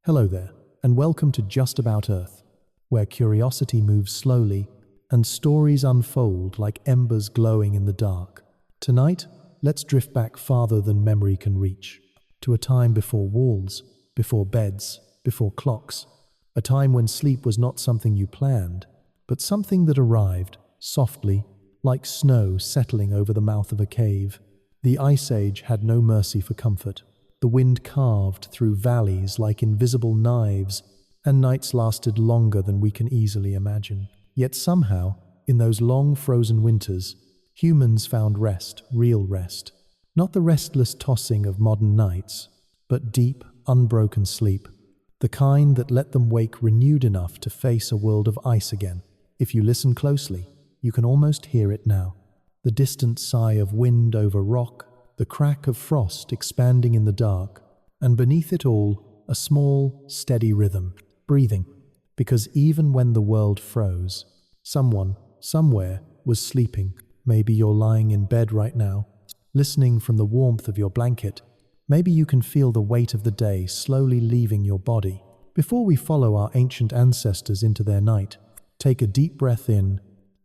Hello there, and welcome to Just About Earth, where curiosity moves slowly and stories unfold like embers glowing in the dark. Tonight, let's drift back farther than memory can reach, to a time before walls, before beds, before clocks, a time when sleep was not something you planned, but something that arrived softly, like snow settling over the mouth of a cave. The Ice Age had no mercy for comfort. The wind carved through valleys like invisible knives, and nights lasted longer than we can easily imagine. Yet somehow, in those long frozen winters, humans found rest, real rest. Not the restless tossing of modern nights, but deep, unbroken sleep, the kind that let them wake renewed enough to face a world of ice again. If you listen closely, you can almost hear it now. The distant sigh of wind over rock, the crack of frost expanding in the dark, and beneath it all, a small, steady rhythm, breathing. Because even when the world froze, someone, somewhere, was sleeping. Maybe you're lying in bed right now, listening from the warmth of your blanket. Maybe you can feel the weight of the day slowly leaving your body. Before we follow our ancient ancestors into their night, take a deep breath in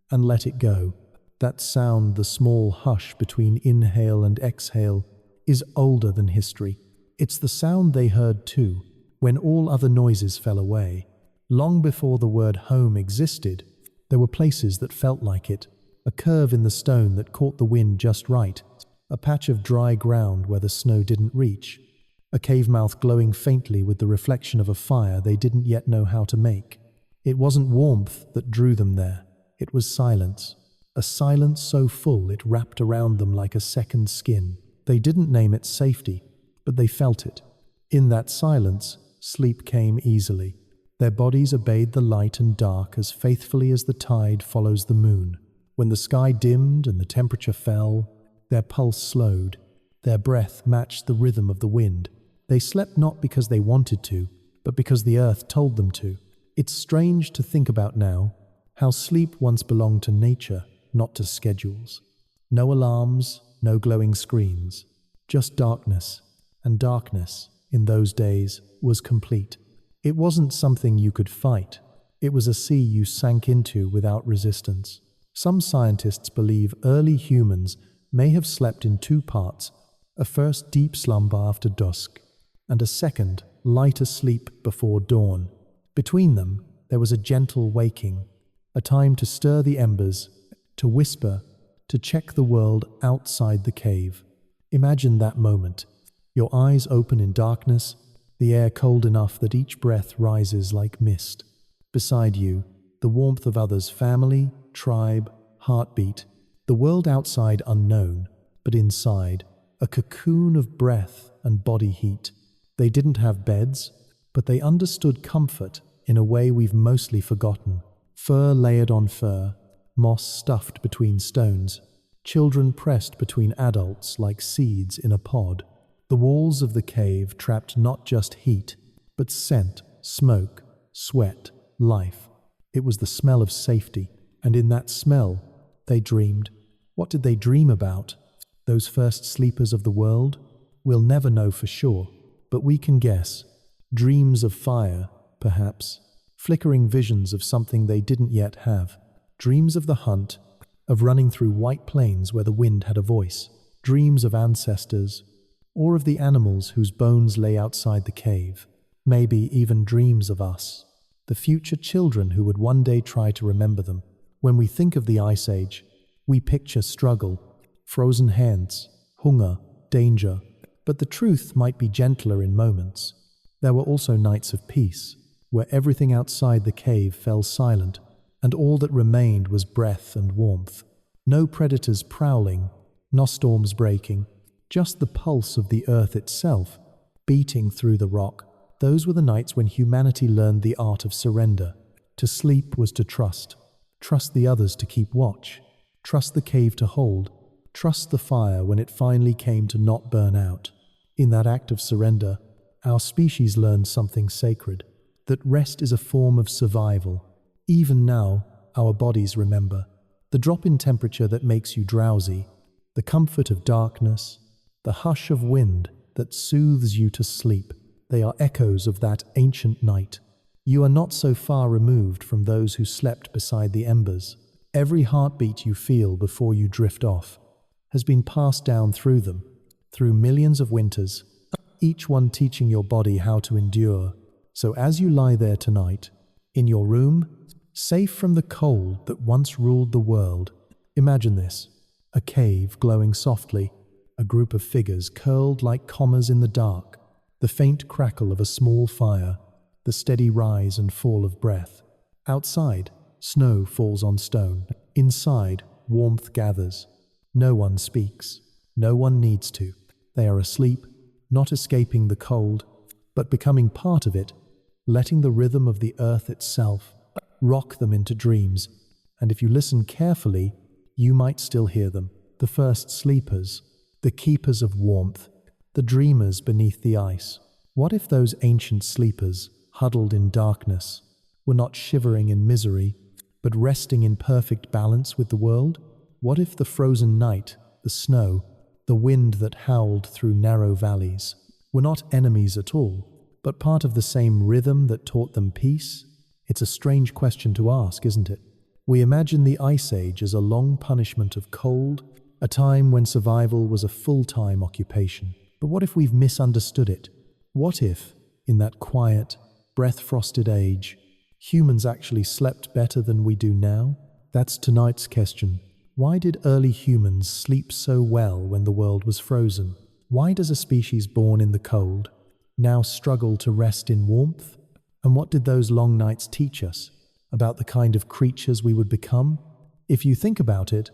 and let it go. That sound, the small hush between inhale and exhale, is older than history. It's the sound they heard too, when all other noises fell away. Long before the word home existed, there were places that felt like it. A curve in the stone that caught the wind just right, a patch of dry ground where the snow didn't reach, a cave mouth glowing faintly with the reflection of a fire they didn't yet know how to make. It wasn't warmth that drew them there, it was silence. A silence so full it wrapped around them like a second skin. They didn't name it safety, but they felt it. In that silence, sleep came easily. Their bodies obeyed the light and dark as faithfully as the tide follows the moon. When the sky dimmed and the temperature fell, their pulse slowed. Their breath matched the rhythm of the wind. They slept not because they wanted to, but because the earth told them to. It's strange to think about now, how sleep once belonged to nature, not to schedules. No alarms, no glowing screens, just darkness, and darkness, in those days, was complete. It wasn't something you could fight. It was a sea you sank into without resistance. Some scientists believe early humans may have slept in two parts, a first deep slumber after dusk, and a second, lighter sleep before dawn. Between them, there was a gentle waking, a time to stir the embers, to whisper, to check the world outside the cave. Imagine that moment. Your eyes open in darkness, the air cold enough that each breath rises like mist. Beside you, the warmth of others' family, tribe, heartbeat. The world outside unknown, but inside, a cocoon of breath and body heat. They didn't have beds, but they understood comfort in a way we've mostly forgotten. Fur layered on fur, moss stuffed between stones, children pressed between adults like seeds in a pod. The walls of the cave trapped not just heat, but scent, smoke, sweat, life. It was the smell of safety, and in that smell, they dreamed. What did they dream about? Those first sleepers of the world? We'll never know for sure, but we can guess. Dreams of fire, perhaps, flickering visions of something they didn't yet have. Dreams of the hunt, of running through white plains where the wind had a voice. Dreams of ancestors, or of the animals whose bones lay outside the cave. Maybe even dreams of us, the future children who would one day try to remember them. When we think of the Ice Age, we picture struggle, frozen hands, hunger, danger. But the truth might be gentler in moments. There were also nights of peace, where everything outside the cave fell silent, and all that remained was breath and warmth. No predators prowling, no storms breaking, just the pulse of the earth itself, beating through the rock. Those were the nights when humanity learned the art of surrender. To sleep was to trust. Trust the others to keep watch. Trust the cave to hold. Trust the fire when it finally came to not burn out. In that act of surrender, our species learned something sacred, that rest is a form of survival. Even now, our bodies remember. The drop in temperature that makes you drowsy, the comfort of darkness, the hush of wind that soothes you to sleep, they are echoes of that ancient night. You are not so far removed from those who slept beside the embers. Every heartbeat you feel before you drift off has been passed down through them, through millions of winters, each one teaching your body how to endure. So as you lie there tonight, in your room, safe from the cold that once ruled the world, imagine this: a cave glowing softly, a group of figures curled like commas in the dark, the faint crackle of a small fire, the steady rise and fall of breath. Outside, snow falls on stone. Inside, warmth gathers. No one speaks. No one needs to. They are asleep, not escaping the cold, but becoming part of it, letting the rhythm of the earth itself rock them into dreams. And if you listen carefully, you might still hear them. The first sleepers, the keepers of warmth, the dreamers beneath the ice. What if those ancient sleepers, huddled in darkness, were not shivering in misery, but resting in perfect balance with the world? What if the frozen night, the snow, the wind that howled through narrow valleys, were not enemies at all, but part of the same rhythm that taught them peace? It's a strange question to ask, isn't it? We imagine the Ice Age as a long punishment of cold, a time when survival was a full-time occupation. But what if we've misunderstood it? What if, in that quiet, breath-frosted age, humans actually slept better than we do now? That's tonight's question. Why did early humans sleep so well when the world was frozen? Why does a species born in the cold now struggle to rest in warmth? And what did those long nights teach us about the kind of creatures we would become? If you think about it,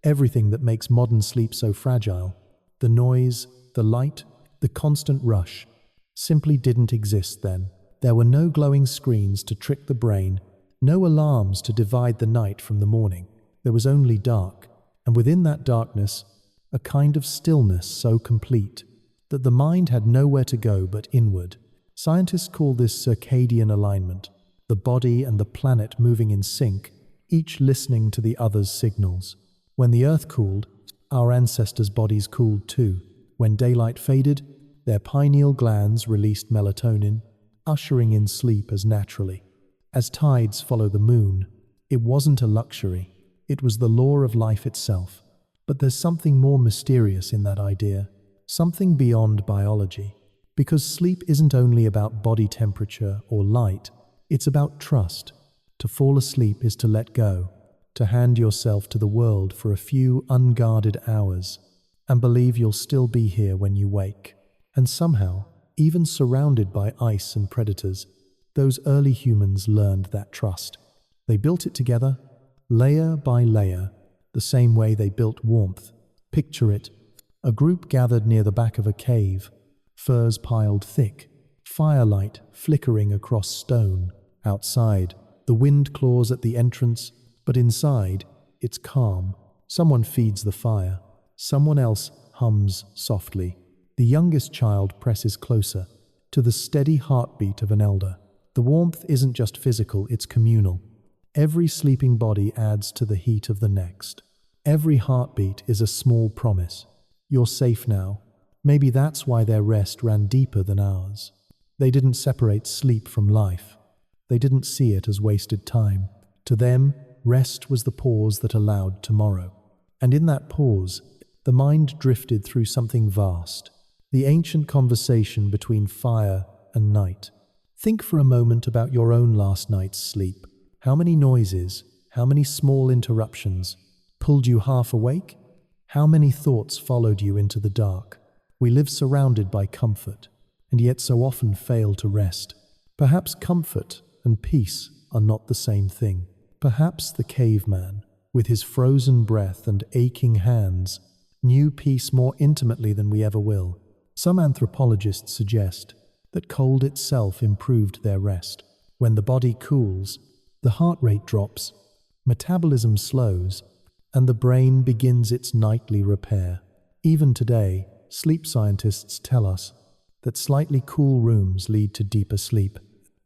everything that makes modern sleep so fragile, the noise, the light, the constant rush, simply didn't exist then. There were no glowing screens to trick the brain, no alarms to divide the night from the morning. There was only dark, and within that darkness, a kind of stillness so complete that the mind had nowhere to go but inward. Scientists call this circadian alignment, the body and the planet moving in sync, each listening to the other's signals. When the earth cooled, our ancestors' bodies cooled too. When daylight faded, their pineal glands released melatonin, ushering in sleep as naturally. As tides follow the moon, it wasn't a luxury. It was the law of life itself. But there's something more mysterious in that idea, something beyond biology. Because sleep isn't only about body temperature or light, it's about trust. To fall asleep is to let go, to hand yourself to the world for a few unguarded hours, and believe you'll still be here when you wake. And somehow, even surrounded by ice and predators, those early humans learned that trust. They built it together, layer by layer, the same way they built warmth. Picture it: a group gathered near the back of a cave, furs piled thick, firelight flickering across stone. Outside, the wind claws at the entrance, but inside, it's calm. Someone feeds the fire. Someone else hums softly. The youngest child presses closer, to the steady heartbeat of an elder. The warmth isn't just physical, it's communal. Every sleeping body adds to the heat of the next. Every heartbeat is a small promise. You're safe now. Maybe that's why their rest ran deeper than ours. They didn't separate sleep from life. They didn't see it as wasted time. To them, rest was the pause that allowed tomorrow. And in that pause, the mind drifted through something vast, the ancient conversation between fire and night. Think for a moment about your own last night's sleep. How many noises, how many small interruptions pulled you half awake? How many thoughts followed you into the dark? We live surrounded by comfort, and yet so often fail to rest. Perhaps comfort and peace are not the same thing. Perhaps the caveman, with his frozen breath and aching hands, knew peace more intimately than we ever will. Some anthropologists suggest that cold itself improved their rest. When the body cools, the heart rate drops, metabolism slows, and the brain begins its nightly repair. Even today, sleep scientists tell us that slightly cool rooms lead to deeper sleep.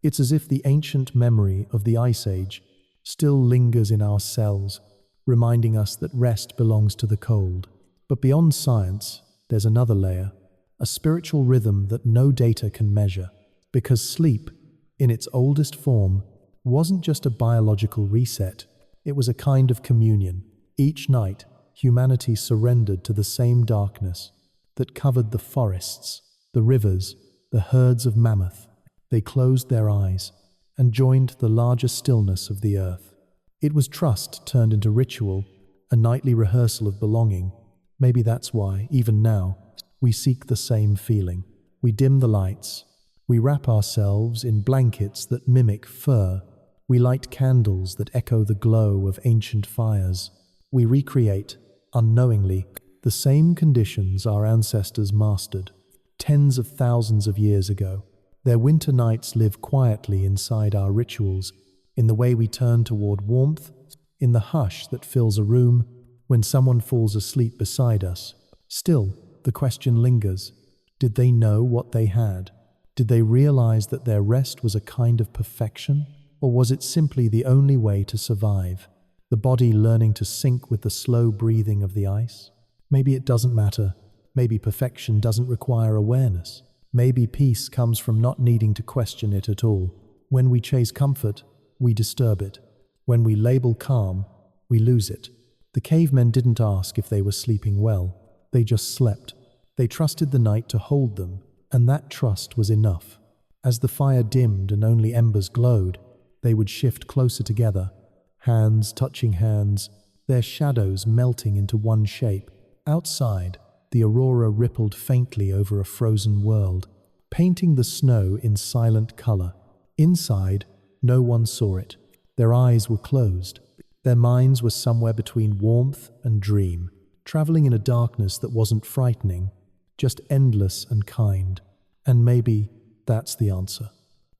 It's as if the ancient memory of the Ice Age still lingers in our cells, reminding us that rest belongs to the cold. But beyond science, there's another layer, a spiritual rhythm that no data can measure. Because sleep, in its oldest form, wasn't just a biological reset, it was a kind of communion. Each night, humanity surrendered to the same darkness that covered the forests, the rivers, the herds of mammoth. They closed their eyes and joined the larger stillness of the earth. It was trust turned into ritual, a nightly rehearsal of belonging. Maybe that's why, even now, we seek the same feeling. We dim the lights. We wrap ourselves in blankets that mimic fur. We light candles that echo the glow of ancient fires. We recreate, unknowingly, the same conditions our ancestors mastered tens of thousands of years ago. Their winter nights live quietly inside our rituals, in the way we turn toward warmth, in the hush that fills a room when someone falls asleep beside us. Still, the question lingers. Did they know what they had? Did they realize that their rest was a kind of perfection? Or was it simply the only way to survive? The body learning to sync with the slow breathing of the ice? Maybe it doesn't matter. Maybe perfection doesn't require awareness. Maybe peace comes from not needing to question it at all. When we chase comfort, we disturb it. When we label calm, we lose it. The cavemen didn't ask if they were sleeping well. They just slept. They trusted the night to hold them, and that trust was enough. As the fire dimmed and only embers glowed, they would shift closer together, hands touching hands, their shadows melting into one shape. Outside, the aurora rippled faintly over a frozen world, painting the snow in silent color. Inside, no one saw it. Their eyes were closed. Their minds were somewhere between warmth and dream, traveling in a darkness that wasn't frightening, just endless and kind. And maybe that's the answer.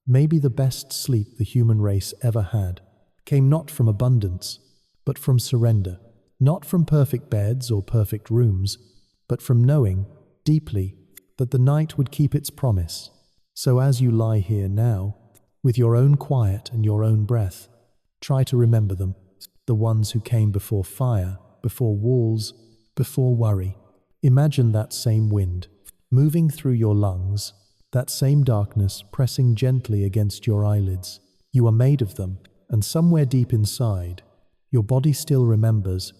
Maybe the best sleep the human race ever had came not from abundance, but from surrender. Not from perfect beds or perfect rooms, but from knowing, deeply, that the night would keep its promise. So as you lie here now, with your own quiet and your own breath, try to remember them, the ones who came before fire, before walls, before worry. Imagine that same wind, moving through your lungs, that same darkness pressing gently against your eyelids. You are made of them, and somewhere deep inside, your body still remembers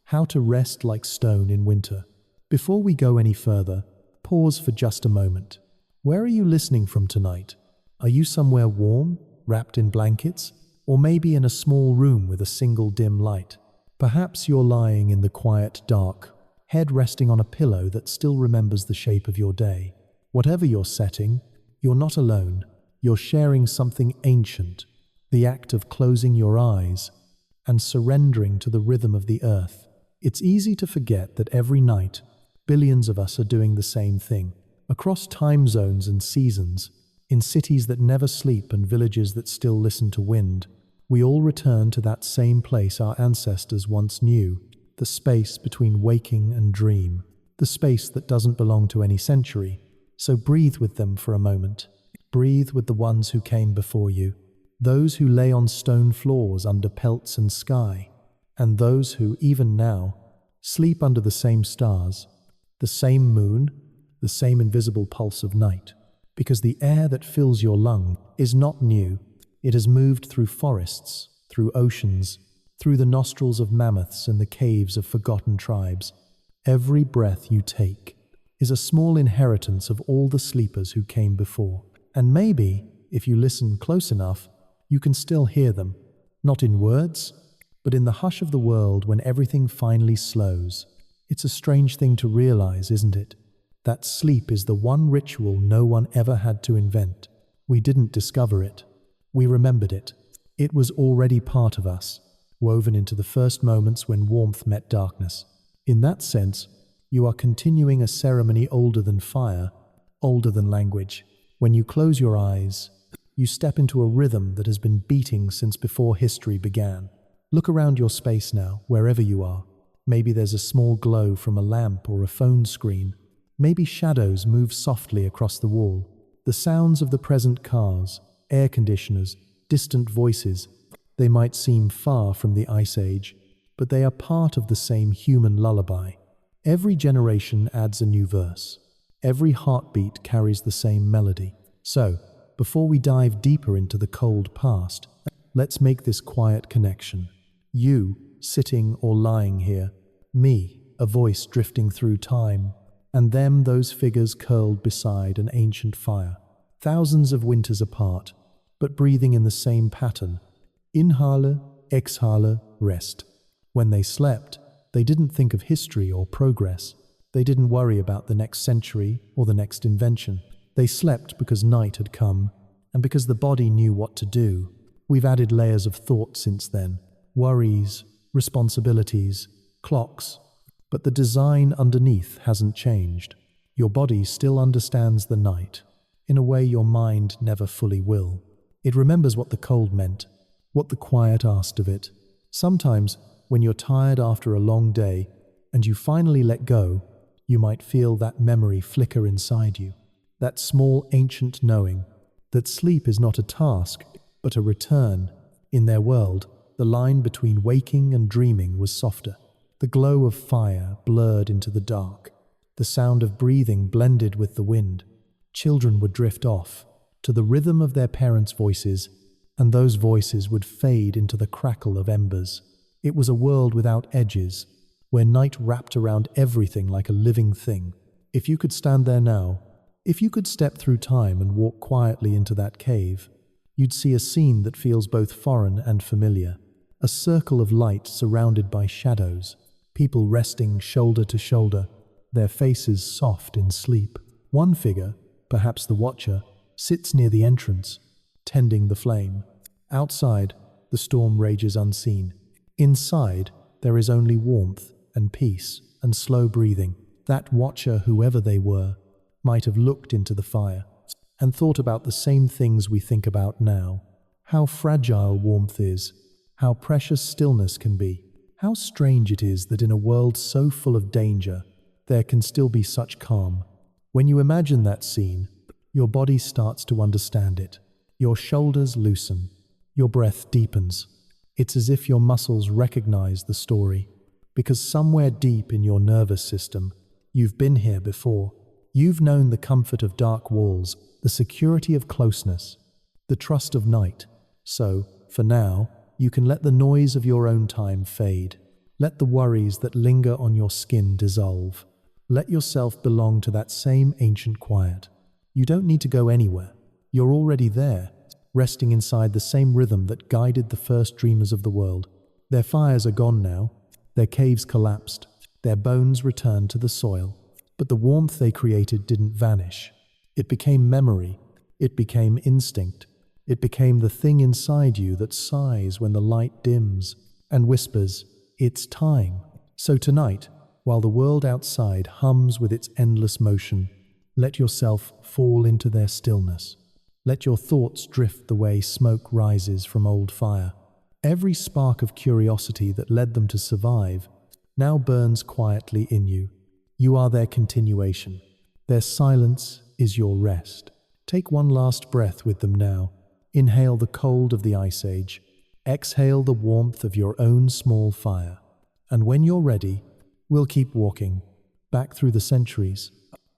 how to rest like stone in winter. Before we go any further, pause for just a moment. Where are you listening from tonight? Are you somewhere warm, wrapped in blankets, or maybe in a small room with a single dim light? Perhaps you're lying in the quiet dark, head resting on a pillow that still remembers the shape of your day. Whatever your setting, you're not alone. You're sharing something ancient, the act of closing your eyes and surrendering to the rhythm of the earth. It's easy to forget that every night, billions of us are doing the same thing. Across time zones and seasons, in cities that never sleep and villages that still listen to wind, we all return to that same place our ancestors once knew, the space between waking and dream, the space that doesn't belong to any century. So breathe with them for a moment. Breathe with the ones who came before you, those who lay on stone floors under pelts and sky, and those who, even now, sleep under the same stars, the same moon, the same invisible pulse of night. Because the air that fills your lung is not new. It has moved through forests, through oceans, through the nostrils of mammoths and the caves of forgotten tribes. Every breath you take is a small inheritance of all the sleepers who came before. And maybe, if you listen close enough, you can still hear them, not in words, but in the hush of the world when everything finally slows. It's a strange thing to realize, isn't it? That sleep is the one ritual no one ever had to invent. We didn't discover it. We remembered it. It was already part of us, woven into the first moments when warmth met darkness. In that sense, you are continuing a ceremony older than fire, older than language. When you close your eyes, you step into a rhythm that has been beating since before history began. Look around your space now, wherever you are. Maybe there's a small glow from a lamp or a phone screen. Maybe shadows move softly across the wall. The sounds of the present cars, air conditioners, distant voices, they might seem far from the Ice Age, but they are part of the same human lullaby. Every generation adds a new verse. Every heartbeat carries the same melody. So, before we dive deeper into the cold past, let's make this quiet connection. You, sitting or lying here, me, a voice drifting through time, and them, those figures curled beside an ancient fire, thousands of winters apart, but breathing in the same pattern. Inhale, exhale, rest. When they slept, they didn't think of history or progress. They didn't worry about the next century or the next invention. They slept because night had come, and because the body knew what to do. We've added layers of thought since then. Worries, responsibilities, clocks. But the design underneath hasn't changed. Your body still understands the night, in a way your mind never fully will. It remembers what the cold meant, what the quiet asked of it. Sometimes, when you're tired after a long day, and you finally let go, you might feel that memory flicker inside you. That small ancient knowing that sleep is not a task, but a return. In their world, the line between waking and dreaming was softer. The glow of fire blurred into the dark. The sound of breathing blended with the wind. Children would drift off, to the rhythm of their parents' voices, and those voices would fade into the crackle of embers. It was a world without edges, where night wrapped around everything like a living thing. If you could stand there now, if you could step through time and walk quietly into that cave, you'd see a scene that feels both foreign and familiar. A circle of light surrounded by shadows, people resting shoulder to shoulder, their faces soft in sleep. One figure, perhaps the watcher, sits near the entrance, tending the flame. Outside, the storm rages unseen. Inside, there is only warmth and peace and slow breathing. That watcher, whoever they were, might have looked into the fire and thought about the same things we think about now. How fragile warmth is, how precious stillness can be, how strange it is that in a world so full of danger, there can still be such calm. When you imagine that scene, your body starts to understand it. Your shoulders loosen, your breath deepens. It's as if your muscles recognize the story, because somewhere deep in your nervous system, you've been here before. You've known the comfort of dark walls, the security of closeness, the trust of night. So, for now, you can let the noise of your own time fade. Let the worries that linger on your skin dissolve. Let yourself belong to that same ancient quiet. You don't need to go anywhere. You're already there, resting inside the same rhythm that guided the first dreamers of the world. Their fires are gone now, their caves collapsed, their bones returned to the soil. But the warmth they created didn't vanish. It became memory. It became instinct. It became the thing inside you that sighs when the light dims and whispers, "It's time." So tonight, while the world outside hums with its endless motion, let yourself fall into their stillness. Let your thoughts drift the way smoke rises from old fire. Every spark of curiosity that led them to survive now burns quietly in you. You are their continuation. Their silence is your rest. Take one last breath with them now. Inhale the cold of the Ice Age. Exhale the warmth of your own small fire. And when you're ready, we'll keep walking, back through the centuries,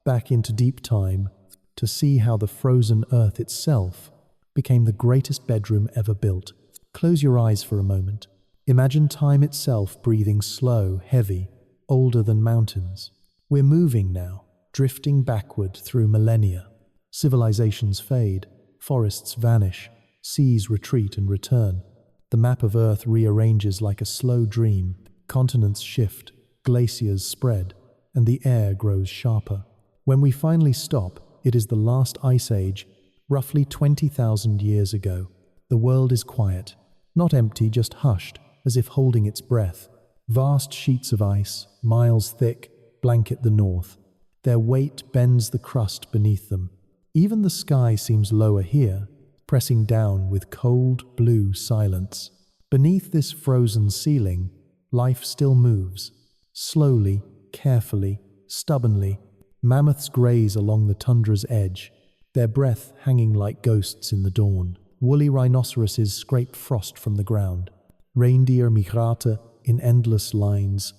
back into deep time, to see how the frozen earth itself became the greatest bedroom ever built. Close your eyes for a moment. Imagine time itself breathing slow, heavy, older than mountains. We're moving now, drifting backward through millennia. Civilizations fade, forests vanish, seas retreat and return. The map of Earth rearranges like a slow dream. Continents shift, glaciers spread, and the air grows sharper. When we finally stop, it is the last ice age, roughly 20,000 years ago. The world is quiet, not empty, just hushed, as if holding its breath. Vast sheets of ice, miles thick, blanket the north. Their weight bends the crust beneath them. Even the sky seems lower here, pressing down with cold blue silence. Beneath this frozen ceiling, life still moves. Slowly, carefully, stubbornly, mammoths graze along the tundra's edge, their breath hanging like ghosts in the dawn. Woolly rhinoceroses scrape frost from the ground. Reindeer migrate in endless lines,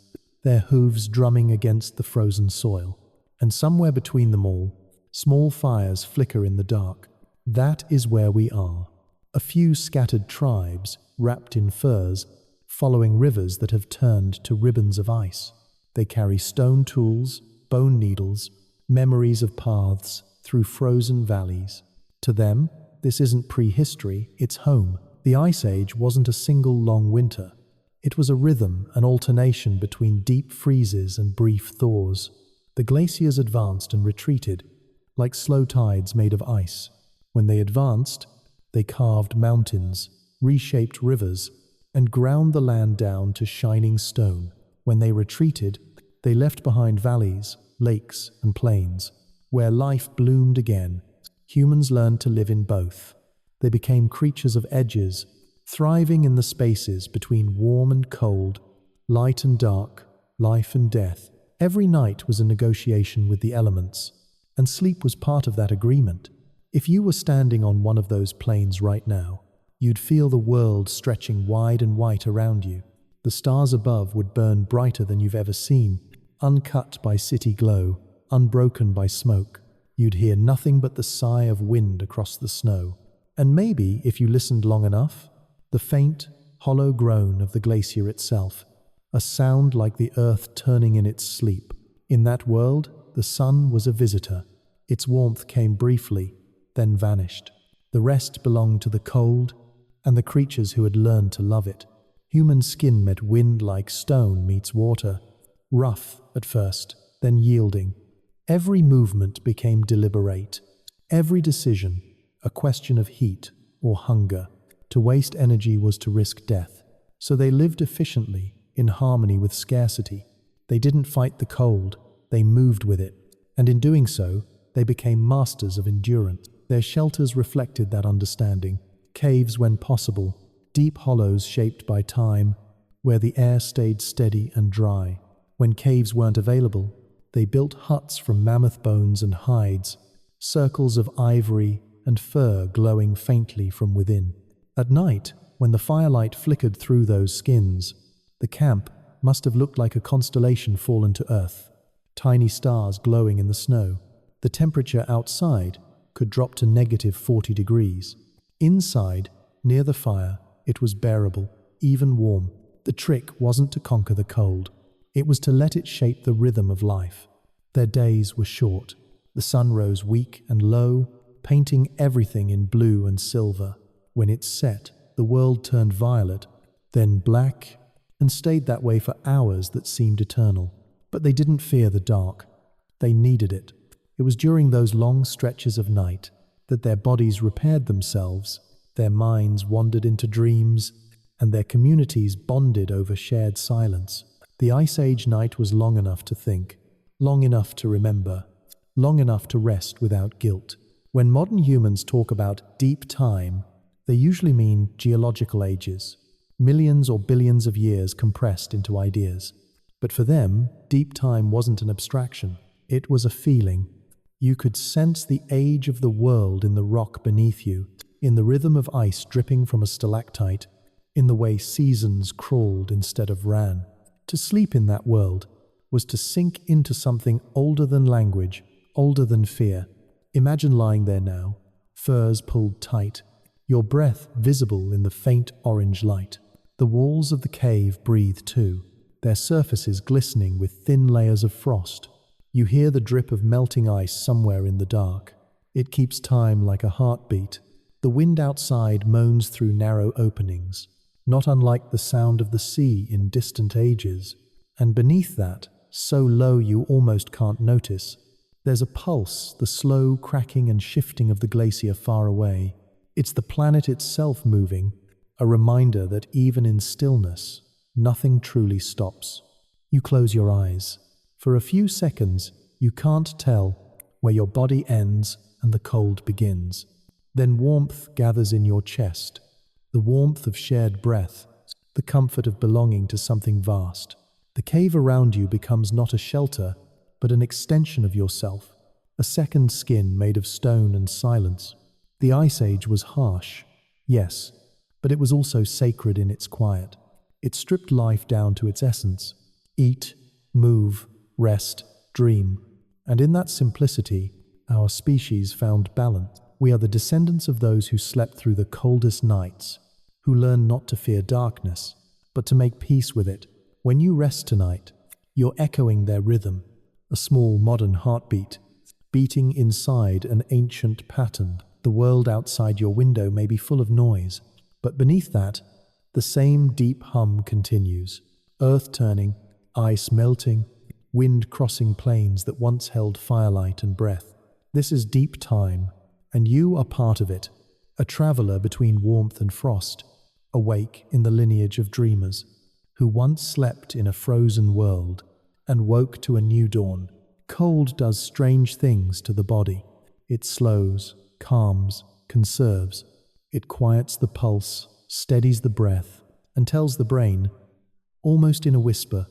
their hooves drumming against the frozen soil. And somewhere between them all, small fires flicker in the dark. That is where we are. A few scattered tribes, wrapped in furs, following rivers that have turned to ribbons of ice. They carry stone tools, bone needles, memories of paths through frozen valleys. To them, this isn't prehistory, it's home. The Ice Age wasn't a single long winter. It was a rhythm, an alternation between deep freezes and brief thaws. The glaciers advanced and retreated, like slow tides made of ice. When they advanced, they carved mountains, reshaped rivers, and ground the land down to shining stone. When they retreated, they left behind valleys, lakes, and plains. Where life bloomed again, humans learned to live in both. They became creatures of edges, thriving in the spaces between warm and cold, light and dark, life and death. Every night was a negotiation with the elements, and sleep was part of that agreement. If you were standing on one of those plains right now, you'd feel the world stretching wide and white around you. The stars above would burn brighter than you've ever seen, uncut by city glow, unbroken by smoke. You'd hear nothing but the sigh of wind across the snow. And maybe, if you listened long enough, the faint, hollow groan of the glacier itself, a sound like the earth turning in its sleep. In that world, the sun was a visitor. Its warmth came briefly, then vanished. The rest belonged to the cold and the creatures who had learned to love it. Human skin met wind like stone meets water, rough at first, then yielding. Every movement became deliberate, every decision a question of heat or hunger. To waste energy was to risk death. So they lived efficiently, in harmony with scarcity. They didn't fight the cold, they moved with it. And in doing so, they became masters of endurance. Their shelters reflected that understanding. Caves when possible, deep hollows shaped by time, where the air stayed steady and dry. When caves weren't available, they built huts from mammoth bones and hides, circles of ivory and fur glowing faintly from within. At night, when the firelight flickered through those skins, the camp must have looked like a constellation fallen to earth, tiny stars glowing in the snow. The temperature outside could drop to -40 degrees. Inside, near the fire, it was bearable, even warm. The trick wasn't to conquer the cold. It was to let it shape the rhythm of life. Their days were short. The sun rose weak and low, painting everything in blue and silver. When it set, the world turned violet, then black, and stayed that way for hours that seemed eternal. But they didn't fear the dark. They needed it. It was during those long stretches of night that their bodies repaired themselves, their minds wandered into dreams, and their communities bonded over shared silence. The Ice Age night was long enough to think, long enough to remember, long enough to rest without guilt. When modern humans talk about deep time, they usually mean geological ages, millions or billions of years compressed into ideas. But for them, deep time wasn't an abstraction. It was a feeling. You could sense the age of the world in the rock beneath you, in the rhythm of ice dripping from a stalactite, in the way seasons crawled instead of ran. To sleep in that world was to sink into something older than language, older than fear. Imagine lying there now, furs pulled tight, your breath visible in the faint orange light. The walls of the cave breathe too, their surfaces glistening with thin layers of frost. You hear the drip of melting ice somewhere in the dark. It keeps time like a heartbeat. The wind outside moans through narrow openings, not unlike the sound of the sea in distant ages. And beneath that, so low you almost can't notice, there's a pulse, the slow cracking and shifting of the glacier far away. It's the planet itself moving, a reminder that even in stillness, nothing truly stops. You close your eyes. For a few seconds, you can't tell where your body ends and the cold begins. Then warmth gathers in your chest, the warmth of shared breath, the comfort of belonging to something vast. The cave around you becomes not a shelter, but an extension of yourself, a second skin made of stone and silence. The Ice Age was harsh, yes, but it was also sacred in its quiet. It stripped life down to its essence. Eat, move, rest, dream. And in that simplicity, our species found balance. We are the descendants of those who slept through the coldest nights, who learned not to fear darkness, but to make peace with it. When you rest tonight, you're echoing their rhythm, a small modern heartbeat, beating inside an ancient pattern. The world outside your window may be full of noise, but beneath that, the same deep hum continues. Earth turning, ice melting, wind crossing plains that once held firelight and breath. This is deep time, and you are part of it, a traveler between warmth and frost, awake in the lineage of dreamers, who once slept in a frozen world and woke to a new dawn. Cold does strange things to the body. It slows, calms, conserves. It quiets the pulse, steadies the breath, and tells the brain, almost in a whisper,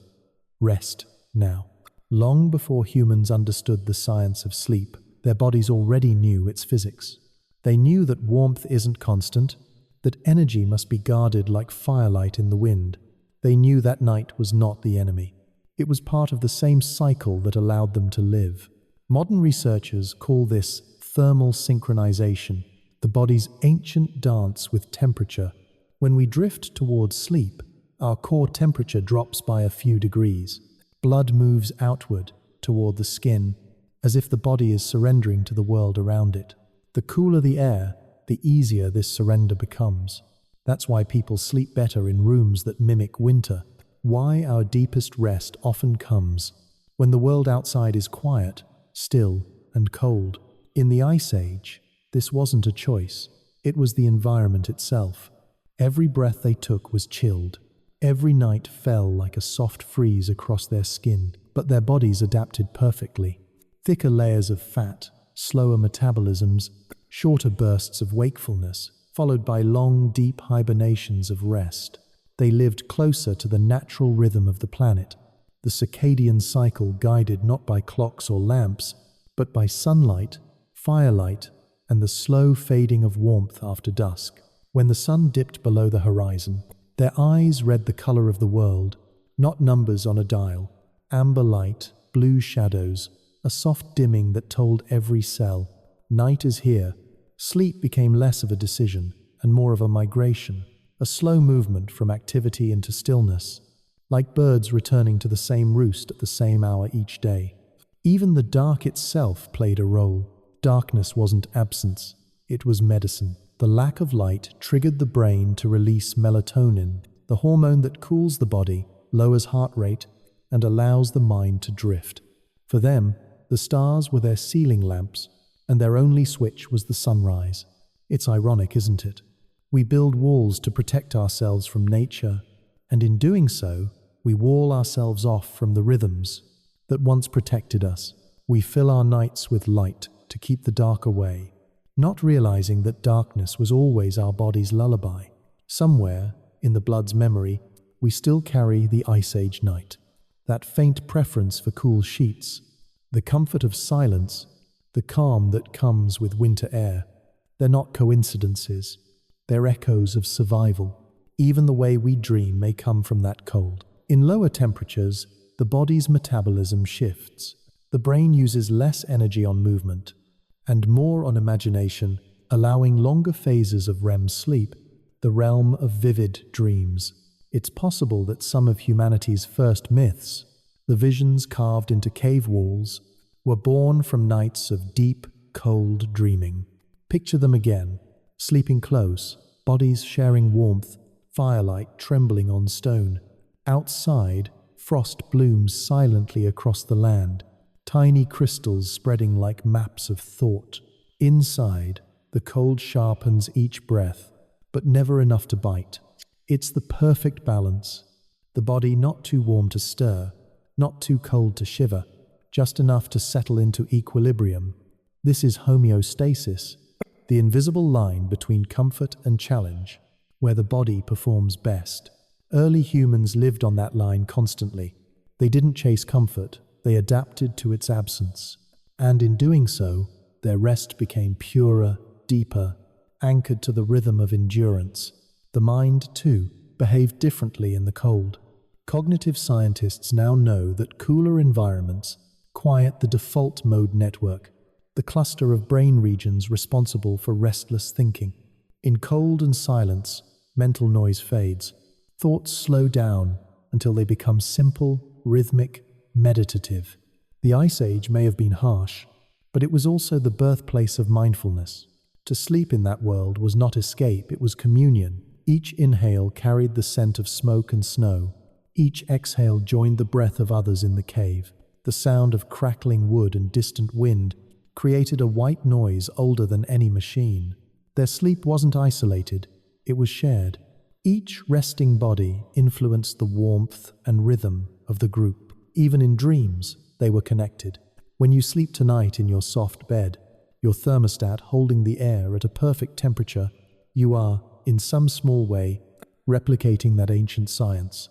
rest now. Long before humans understood the science of sleep, their bodies already knew its physics. They knew that warmth isn't constant, that energy must be guarded like firelight in the wind. They knew that night was not the enemy. It was part of the same cycle that allowed them to live. Modern researchers call this thermal synchronization, the body's ancient dance with temperature. When we drift towards sleep, our core temperature drops by a few degrees. Blood moves outward toward the skin, as if the body is surrendering to the world around it. The cooler the air, the easier this surrender becomes. That's why people sleep better in rooms that mimic winter. Why our deepest rest often comes when the world outside is quiet, still, and cold. In the Ice Age, this wasn't a choice. It was the environment itself. Every breath they took was chilled. Every night fell like a soft freeze across their skin, but their bodies adapted perfectly. Thicker layers of fat, slower metabolisms, shorter bursts of wakefulness, followed by long, deep hibernations of rest. They lived closer to the natural rhythm of the planet, the circadian cycle guided not by clocks or lamps, but by sunlight, firelight, and the slow fading of warmth after dusk. When the sun dipped below the horizon, their eyes read the color of the world, not numbers on a dial. Amber light, blue shadows, a soft dimming that told every cell, night is here. Sleep became less of a decision and more of a migration, a slow movement from activity into stillness, like birds returning to the same roost at the same hour each day. Even the dark itself played a role. Darkness wasn't absence, it was medicine. The lack of light triggered the brain to release melatonin, the hormone that cools the body, lowers heart rate, and allows the mind to drift. For them, the stars were their ceiling lamps, and their only switch was the sunrise. It's ironic, isn't it? We build walls to protect ourselves from nature, and in doing so, we wall ourselves off from the rhythms that once protected us. We fill our nights with light to keep the dark away, not realizing that darkness was always our body's lullaby. Somewhere, in the blood's memory, we still carry the Ice Age night, that faint preference for cool sheets, the comfort of silence, the calm that comes with winter air. They're not coincidences. They're echoes of survival. Even the way we dream may come from that cold. In lower temperatures, the body's metabolism shifts. The brain uses less energy on movement and more on imagination, allowing longer phases of REM sleep, the realm of vivid dreams. It's possible that some of humanity's first myths, the visions carved into cave walls, were born from nights of deep, cold dreaming. Picture them again, sleeping close, bodies sharing warmth, firelight trembling on stone. Outside, frost blooms silently across the land, tiny crystals spreading like maps of thought. Inside, the cold sharpens each breath, but never enough to bite. It's the perfect balance. The body not too warm to stir, not too cold to shiver, just enough to settle into equilibrium. This is homeostasis, the invisible line between comfort and challenge, where the body performs best. Early humans lived on that line constantly. They didn't chase comfort, they adapted to its absence. And in doing so, their rest became purer, deeper, anchored to the rhythm of endurance. The mind, too, behaved differently in the cold. Cognitive scientists now know that cooler environments quiet the default mode network, the cluster of brain regions responsible for restless thinking. In cold and silence, mental noise fades. Thoughts slow down until they become simple, rhythmic, meditative. The Ice Age may have been harsh, but it was also the birthplace of mindfulness. To sleep in that world was not escape, it was communion. Each inhale carried the scent of smoke and snow. Each exhale joined the breath of others in the cave. The sound of crackling wood and distant wind created a white noise older than any machine. Their sleep wasn't isolated, it was shared. Each resting body influenced the warmth and rhythm of the group. Even in dreams, they were connected. When you sleep tonight in your soft bed, your thermostat holding the air at a perfect temperature, you are, in some small way, replicating that ancient science.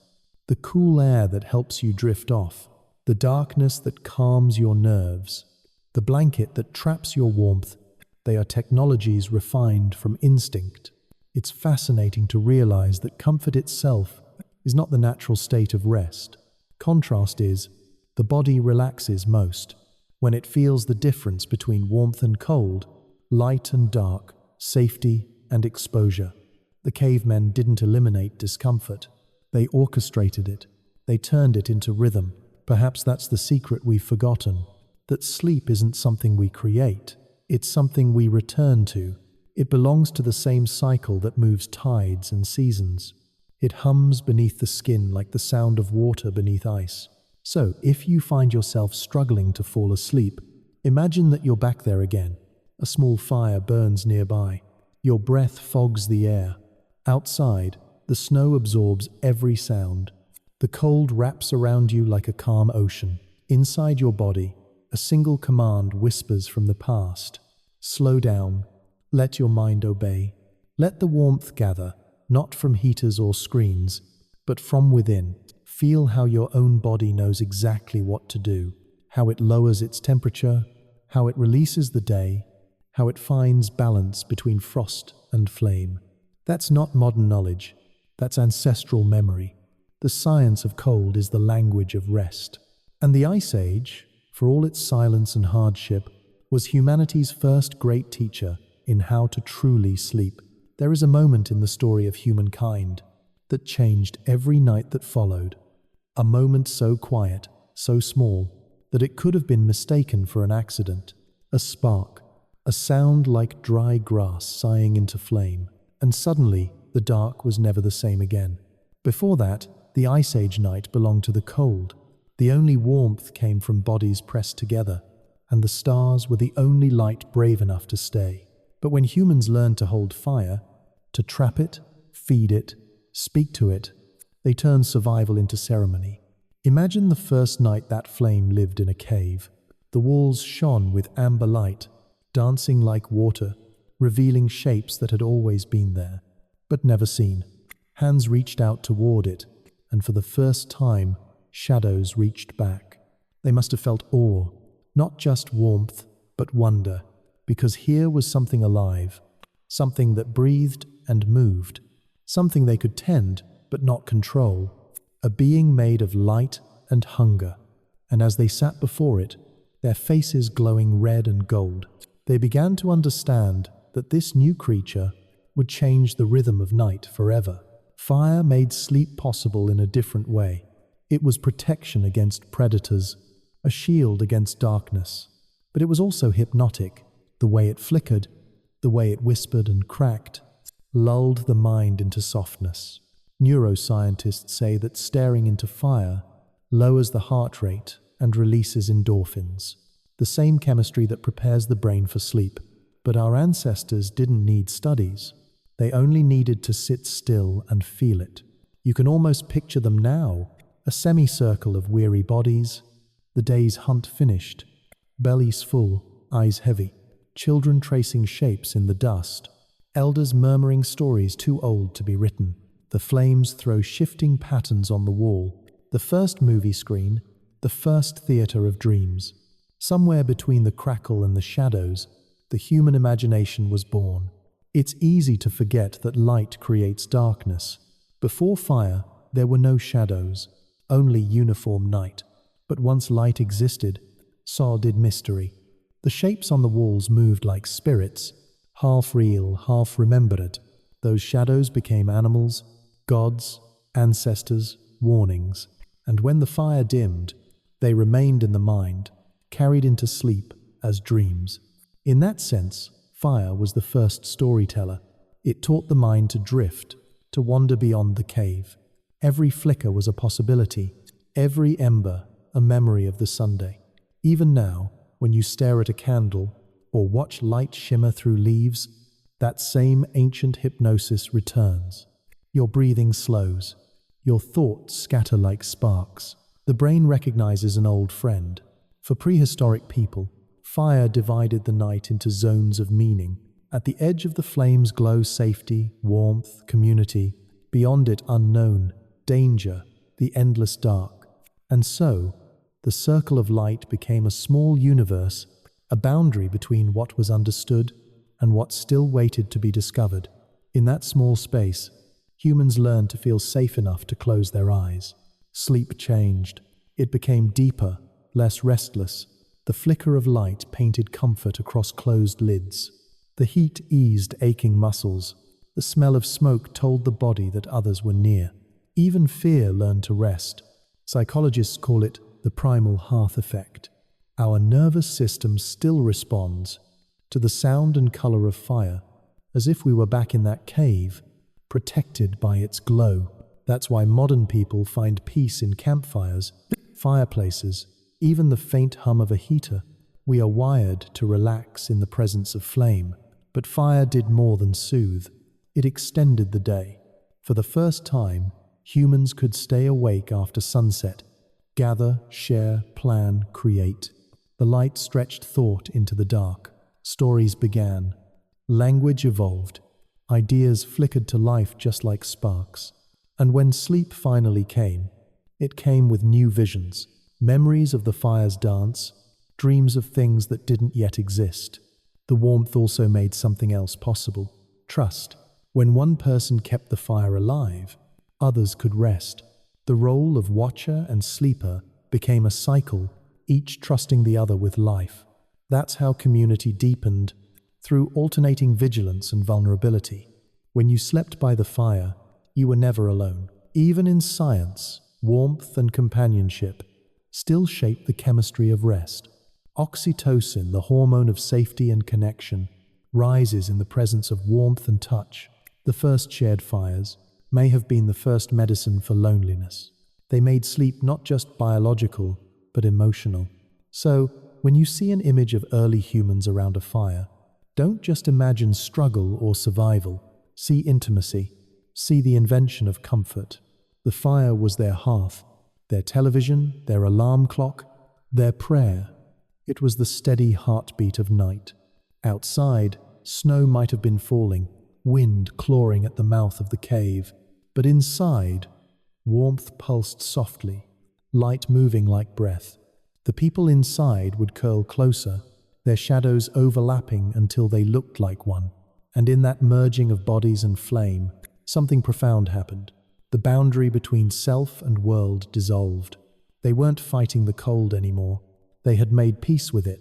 The cool air that helps you drift off, the darkness that calms your nerves, the blanket that traps your warmth, they are technologies refined from instinct. It's fascinating to realize that comfort itself is not the natural state of rest. Contrast is, the body relaxes most when it feels the difference between warmth and cold, light and dark, safety and exposure. The cavemen didn't eliminate discomfort. They orchestrated it. They turned it into rhythm. Perhaps that's the secret we've forgotten, that sleep isn't something we create. It's something we return to. It belongs to the same cycle that moves tides and seasons. It hums beneath the skin like the sound of water beneath ice. So, if you find yourself struggling to fall asleep, imagine that you're back there again. A small fire burns nearby. Your breath fogs the air. Outside, the snow absorbs every sound. The cold wraps around you like a calm ocean. Inside your body, a single command whispers from the past. Slow down. Let your mind obey. Let the warmth gather, not from heaters or screens, but from within. Feel how your own body knows exactly what to do, how it lowers its temperature, how it releases the day, how it finds balance between frost and flame. That's not modern knowledge, that's ancestral memory. The science of cold is the language of rest. And the Ice Age, for all its silence and hardship, was humanity's first great teacher in how to truly sleep. There is a moment in the story of humankind that changed every night that followed. A moment so quiet, so small, that it could have been mistaken for an accident. A spark, a sound like dry grass sighing into flame. And suddenly, the dark was never the same again. Before that, the Ice Age night belonged to the cold. The only warmth came from bodies pressed together, and the stars were the only light brave enough to stay. But when humans learned to hold fire, to trap it, feed it, speak to it, they turned survival into ceremony. Imagine the first night that flame lived in a cave. The walls shone with amber light, dancing like water, revealing shapes that had always been there, but never seen. Hands reached out toward it, and for the first time, shadows reached back. They must have felt awe, not just warmth, but wonder, because here was something alive, something that breathed and moved, something they could tend but not control, a being made of light and hunger. And as they sat before it, their faces glowing red and gold, they began to understand that this new creature would change the rhythm of night forever. Fire made sleep possible in a different way. It was protection against predators, a shield against darkness. But it was also hypnotic. The way it flickered, the way it whispered and cracked, lulled the mind into softness. Neuroscientists say that staring into fire lowers the heart rate and releases endorphins, the same chemistry that prepares the brain for sleep. But our ancestors didn't need studies. They only needed to sit still and feel it. You can almost picture them now, a semicircle of weary bodies, the day's hunt finished, bellies full, eyes heavy, children tracing shapes in the dust, elders murmuring stories too old to be written. The flames throw shifting patterns on the wall, the first movie screen, the first theater of dreams. Somewhere between the crackle and the shadows, the human imagination was born. It's easy to forget that light creates darkness. Before fire, there were no shadows, only uniform night. But once light existed, so did mystery. The shapes on the walls moved like spirits, half real, half remembered. Those shadows became animals, gods, ancestors, warnings, and when the fire dimmed, they remained in the mind, carried into sleep as dreams. In that sense, fire was the first storyteller. It taught the mind to drift, to wander beyond the cave. Every flicker was a possibility, every ember a memory of the Sunday. Even now, when you stare at a candle or watch light shimmer through leaves, that same ancient hypnosis returns. Your breathing slows, your thoughts scatter like sparks. The brain recognizes an old friend. For prehistoric people, fire divided the night into zones of meaning. At the edge of the flames glow safety, warmth, community. Beyond it, unknown, danger, the endless dark. And so, the circle of light became a small universe, a boundary between what was understood and what still waited to be discovered. In that small space, humans learned to feel safe enough to close their eyes. Sleep changed. It became deeper, less restless. The flicker of light painted comfort across closed lids. The heat eased aching muscles. The smell of smoke told the body that others were near. Even fear learned to rest. Psychologists call it the primal hearth effect. Our nervous system still responds to the sound and color of fire, as if we were back in that cave, protected by its glow. That's why modern people find peace in campfires, fireplaces, even the faint hum of a heater. We are wired to relax in the presence of flame. But fire did more than soothe. It extended the day. For the first time, humans could stay awake after sunset, gather, share, plan, create. The light stretched thought into the dark. Stories began. Language evolved. Ideas flickered to life just like sparks. And when sleep finally came, it came with new visions, memories of the fire's dance, dreams of things that didn't yet exist. The warmth also made something else possible: trust. When one person kept the fire alive, others could rest. The role of watcher and sleeper became a cycle, each trusting the other with life. That's how community deepened, through alternating vigilance and vulnerability. When you slept by the fire, you were never alone. Even in science, warmth and companionship still shape the chemistry of rest. Oxytocin, the hormone of safety and connection, rises in the presence of warmth and touch. The first shared fires may have been the first medicine for loneliness. They made sleep not just biological, but emotional. So, when you see an image of early humans around a fire, don't just imagine struggle or survival. See intimacy. See the invention of comfort. The fire was their hearth, their television, their alarm clock, their prayer. It was the steady heartbeat of night. Outside, snow might have been falling, wind clawing at the mouth of the cave. But inside, warmth pulsed softly, light moving like breath. The people inside would curl closer, their shadows overlapping until they looked like one. And in that merging of bodies and flame, something profound happened. The boundary between self and world dissolved. They weren't fighting the cold anymore. They had made peace with it.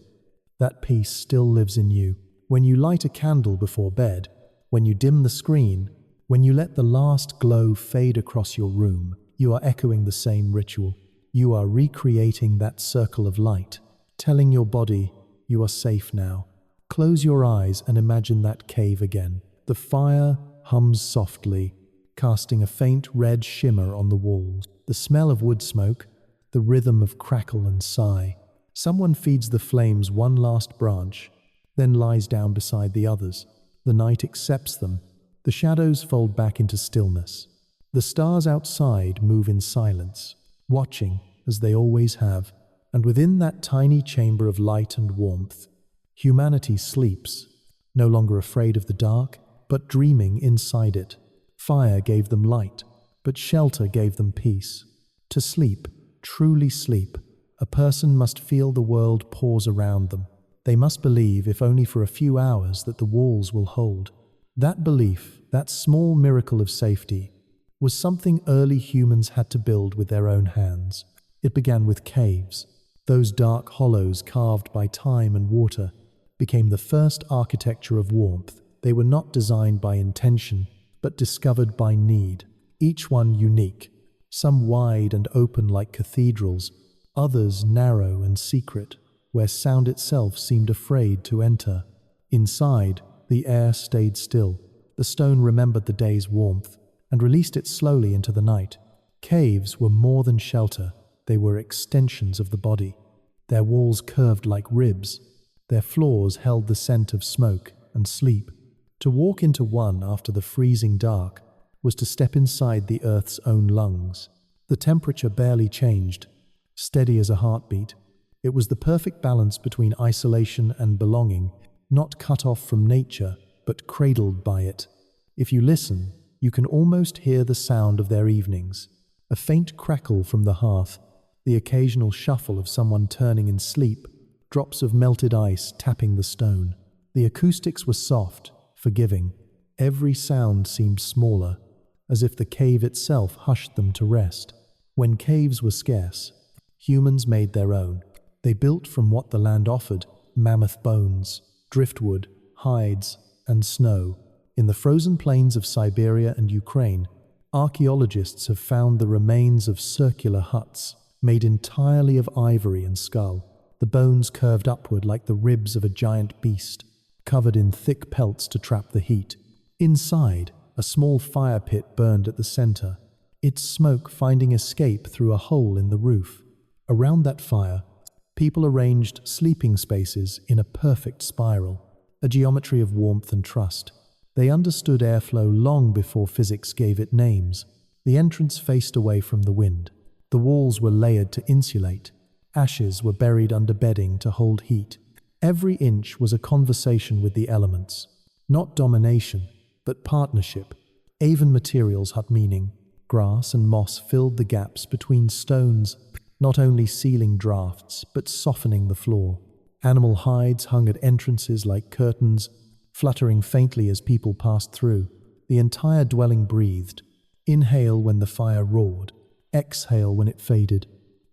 That peace still lives in you. When you light a candle before bed, when you dim the screen, when you let the last glow fade across your room, you are echoing the same ritual. You are recreating that circle of light, telling your body, you are safe now. Close your eyes and imagine that cave again. The fire hums softly, casting a faint red shimmer on the walls. The smell of wood smoke, the rhythm of crackle and sigh. Someone feeds the flames one last branch, then lies down beside the others. The night accepts them. The shadows fold back into stillness. The stars outside move in silence, watching as they always have. And within that tiny chamber of light and warmth, humanity sleeps, no longer afraid of the dark, but dreaming inside it. Fire gave them light, but shelter gave them peace. To sleep, truly sleep, a person must feel the world pause around them. They must believe, if only for a few hours, that the walls will hold. That belief, that small miracle of safety, was something early humans had to build with their own hands. It began with caves. Those dark hollows carved by time and water became the first architecture of warmth. They were not designed by intention, but discovered by need, each one unique, some wide and open like cathedrals, others narrow and secret, where sound itself seemed afraid to enter. Inside, the air stayed still. The stone remembered the day's warmth and released it slowly into the night. Caves were more than shelter, they were extensions of the body. Their walls curved like ribs, their floors held the scent of smoke and sleep. To walk into one after the freezing dark was to step inside the earth's own lungs. The temperature barely changed, steady as a heartbeat. It was the perfect balance between isolation and belonging, not cut off from nature, but cradled by it. If you listen, you can almost hear the sound of their evenings, a faint crackle from the hearth, the occasional shuffle of someone turning in sleep, drops of melted ice tapping the stone. The acoustics were soft, forgiving. Every sound seemed smaller, as if the cave itself hushed them to rest. When caves were scarce, humans made their own. They built from what the land offered: mammoth bones, driftwood, hides, and snow. In the frozen plains of Siberia and Ukraine, archaeologists have found the remains of circular huts, made entirely of ivory and skull, the bones curved upward like the ribs of a giant beast, covered in thick pelts to trap the heat. Inside, a small fire pit burned at the center, its smoke finding escape through a hole in the roof. Around that fire, people arranged sleeping spaces in a perfect spiral, a geometry of warmth and trust. They understood airflow long before physics gave it names. The entrance faced away from the wind. The walls were layered to insulate. Ashes were buried under bedding to hold heat. Every inch was a conversation with the elements. Not domination, but partnership. Avon materials had meaning. Grass and moss filled the gaps between stones, not only sealing drafts, but softening the floor. Animal hides hung at entrances like curtains, fluttering faintly as people passed through. The entire dwelling breathed. Inhale when the fire roared, exhale when it faded.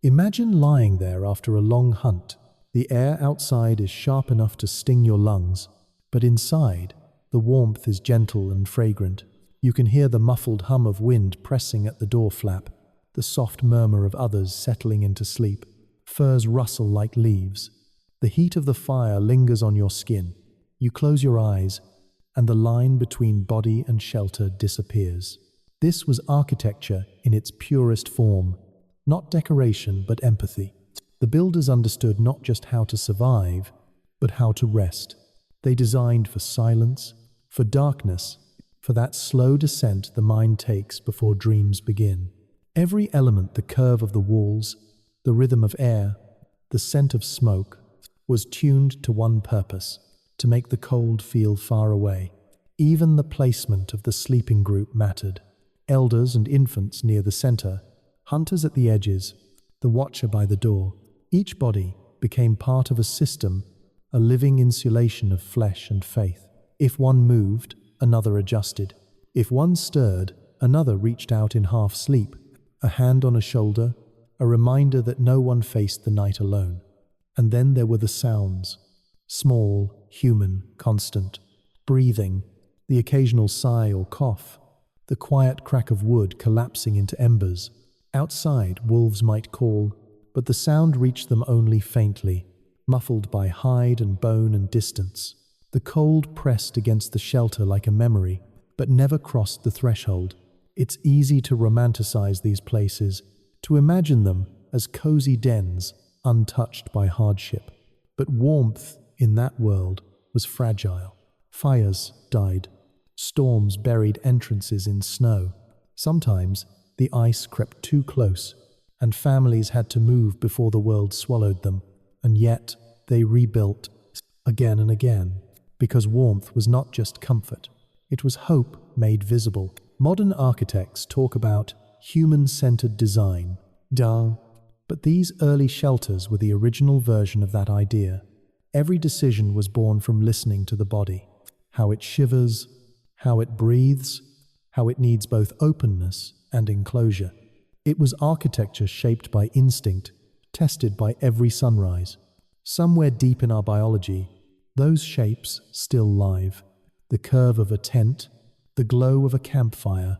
Imagine lying there after a long hunt. The air outside is sharp enough to sting your lungs, but inside, the warmth is gentle and fragrant. You can hear the muffled hum of wind pressing at the door flap, the soft murmur of others settling into sleep. Furs rustle like leaves. The heat of the fire lingers on your skin. You close your eyes, and the line between body and shelter disappears. This was architecture in its purest form, not decoration but empathy. The builders understood not just how to survive, but how to rest. They designed for silence, for darkness, for that slow descent the mind takes before dreams begin. Every element, the curve of the walls, the rhythm of air, the scent of smoke, was tuned to one purpose: to make the cold feel far away. Even the placement of the sleeping group mattered. Elders and infants near the center, hunters at the edges, the watcher by the door. Each body became part of a system, a living insulation of flesh and faith. If one moved, another adjusted. If one stirred, another reached out in half sleep, a hand on a shoulder, a reminder that no one faced the night alone. And then there were the sounds, small, human, constant, breathing, the occasional sigh or cough, the quiet crack of wood collapsing into embers. Outside, wolves might call, but the sound reached them only faintly, muffled by hide and bone and distance. The cold pressed against the shelter like a memory, but never crossed the threshold. It's easy to romanticize these places, to imagine them as cozy dens, untouched by hardship. But warmth in that world was fragile. Fires died. Storms buried entrances in snow. Sometimes the ice crept too close, and families had to move before the world swallowed them. And yet they rebuilt again and again, because warmth was not just comfort. It was hope made visible. Modern architects talk about human-centered design, but these early shelters were the original version of that idea. Every decision was born from listening to the body, how it shivers, how it breathes, how it needs both openness and enclosure. It was architecture shaped by instinct, tested by every sunrise. Somewhere deep in our biology, those shapes still live. The curve of a tent, the glow of a campfire,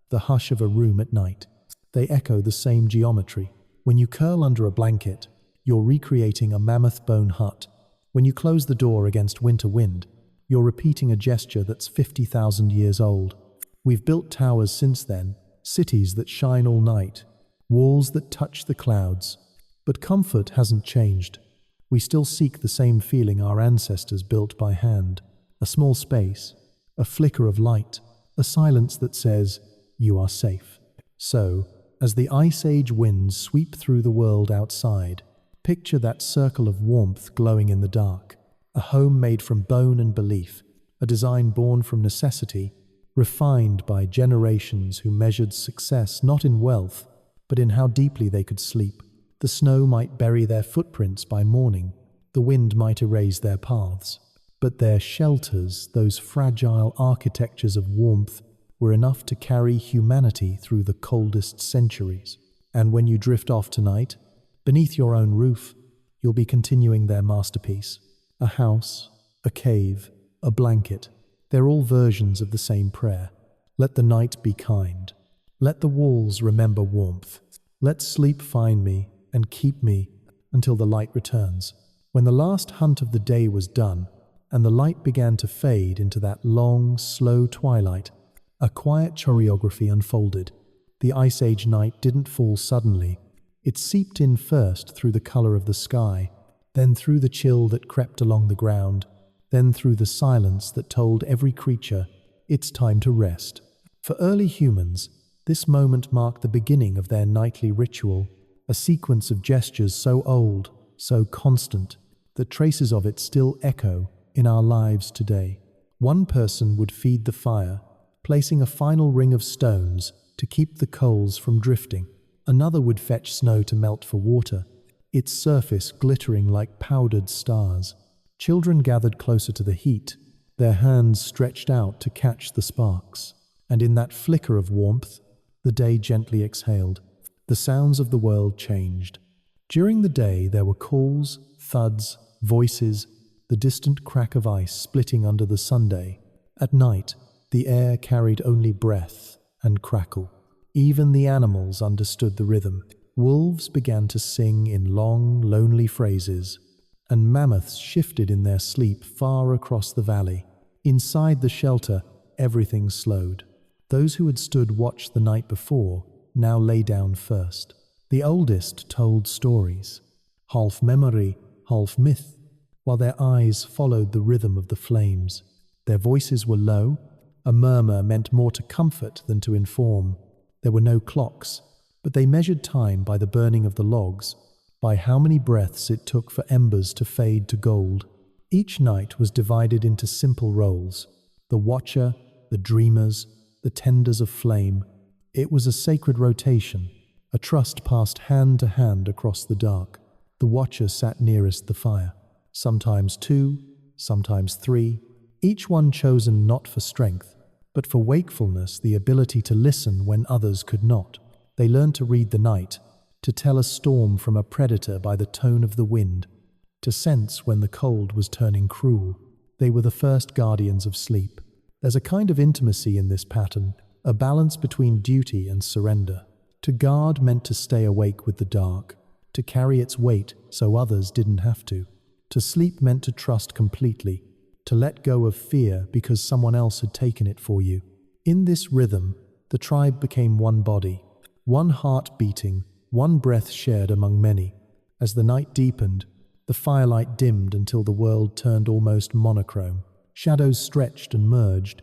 the hush of a room at night. They echo the same geometry. When you curl under a blanket, you're recreating a mammoth bone hut. When you close the door against winter wind, you're repeating a gesture that's 50,000 years old. We've built towers since then, cities that shine all night, walls that touch the clouds. But comfort hasn't changed. We still seek the same feeling our ancestors built by hand. A small space, a flicker of light, a silence that says, "You are safe." So, as the Ice Age winds sweep through the world outside, picture that circle of warmth glowing in the dark. A home made from bone and belief, a design born from necessity, refined by generations who measured success not in wealth, but in how deeply they could sleep. The snow might bury their footprints by morning, the wind might erase their paths, but their shelters, those fragile architectures of warmth, were enough to carry humanity through the coldest centuries. And when you drift off tonight, beneath your own roof, you'll be continuing their masterpiece. A house, a cave, a blanket, they're all versions of the same prayer. Let the night be kind. Let the walls remember warmth. Let sleep find me and keep me until the light returns. When the last hunt of the day was done, and the light began to fade into that long, slow twilight, a quiet choreography unfolded. The Ice Age night didn't fall suddenly. It seeped in first through the color of the sky, then through the chill that crept along the ground, then through the silence that told every creature, it's time to rest. For early humans, this moment marked the beginning of their nightly ritual, a sequence of gestures so old, so constant, that traces of it still echo in our lives today. One person would feed the fire, placing a final ring of stones to keep the coals from drifting. Another would fetch snow to melt for water, its surface glittering like powdered stars. Children gathered closer to the heat, their hands stretched out to catch the sparks. And in that flicker of warmth, the day gently exhaled. The sounds of the world changed. During the day, there were calls, thuds, voices, the distant crack of ice splitting under the sundae. At night, the air carried only breath and crackle. Even the animals understood the rhythm. Wolves began to sing in long, lonely phrases, and mammoths shifted in their sleep far across the valley. Inside the shelter, everything slowed. Those who had stood watch the night before now lay down first. The oldest told stories, half memory, half myth, while their eyes followed the rhythm of the flames. Their voices were low, a murmur meant more to comfort than to inform. There were no clocks, but they measured time by the burning of the logs, by how many breaths it took for embers to fade to gold. Each night was divided into simple roles: the watcher, the dreamers, the tenders of flame. It was a sacred rotation, a trust passed hand to hand across the dark. The watcher sat nearest the fire, sometimes two, sometimes three, each one chosen not for strength, but for wakefulness, the ability to listen when others could not. They learned to read the night, to tell a storm from a predator by the tone of the wind, to sense when the cold was turning cruel. They were the first guardians of sleep. There's a kind of intimacy in this pattern, a balance between duty and surrender. To guard meant to stay awake with the dark, to carry its weight so others didn't have to. To sleep meant to trust completely, to let go of fear because someone else had taken it for you. In this rhythm, the tribe became one body, one heart beating, one breath shared among many. As the night deepened, the firelight dimmed until the world turned almost monochrome. Shadows stretched and merged,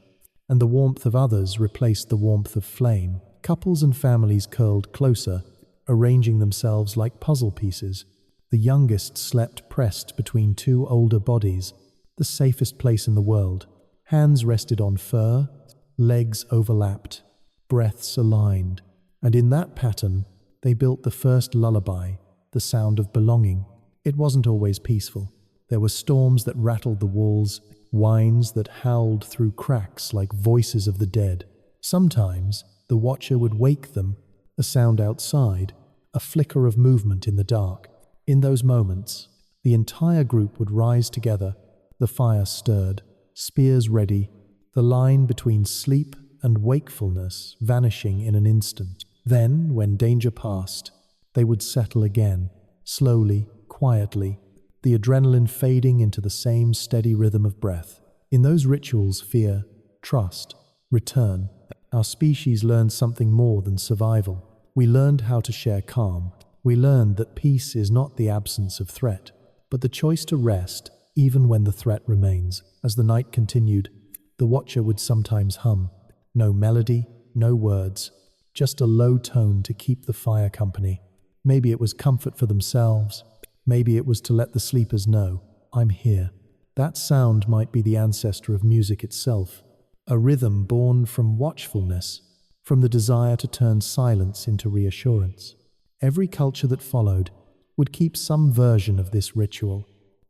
and the warmth of others replaced the warmth of flame. Couples and families curled closer, arranging themselves like puzzle pieces. The youngest slept pressed between two older bodies, the safest place in the world. Hands rested on fur, legs overlapped, breaths aligned, and in that pattern, they built the first lullaby, the sound of belonging. It wasn't always peaceful. There were storms that rattled the walls, whines that howled through cracks like voices of the dead. Sometimes, the watcher would wake them, a sound outside, a flicker of movement in the dark. In those moments, the entire group would rise together, the fire stirred, spears ready, the line between sleep and wakefulness vanishing in an instant. Then, when danger passed, they would settle again, slowly, quietly, the adrenaline fading into the same steady rhythm of breath. In those rituals, fear, trust, return. Our species learned something more than survival. We learned how to share calm. We learned that peace is not the absence of threat, but the choice to rest even when the threat remains. As the night continued, the watcher would sometimes hum. No melody, no words, just a low tone to keep the fire company. Maybe it was comfort for themselves. Maybe it was to let the sleepers know, I'm here. That sound might be the ancestor of music itself, a rhythm born from watchfulness, from the desire to turn silence into reassurance. Every culture that followed would keep some version of this ritual.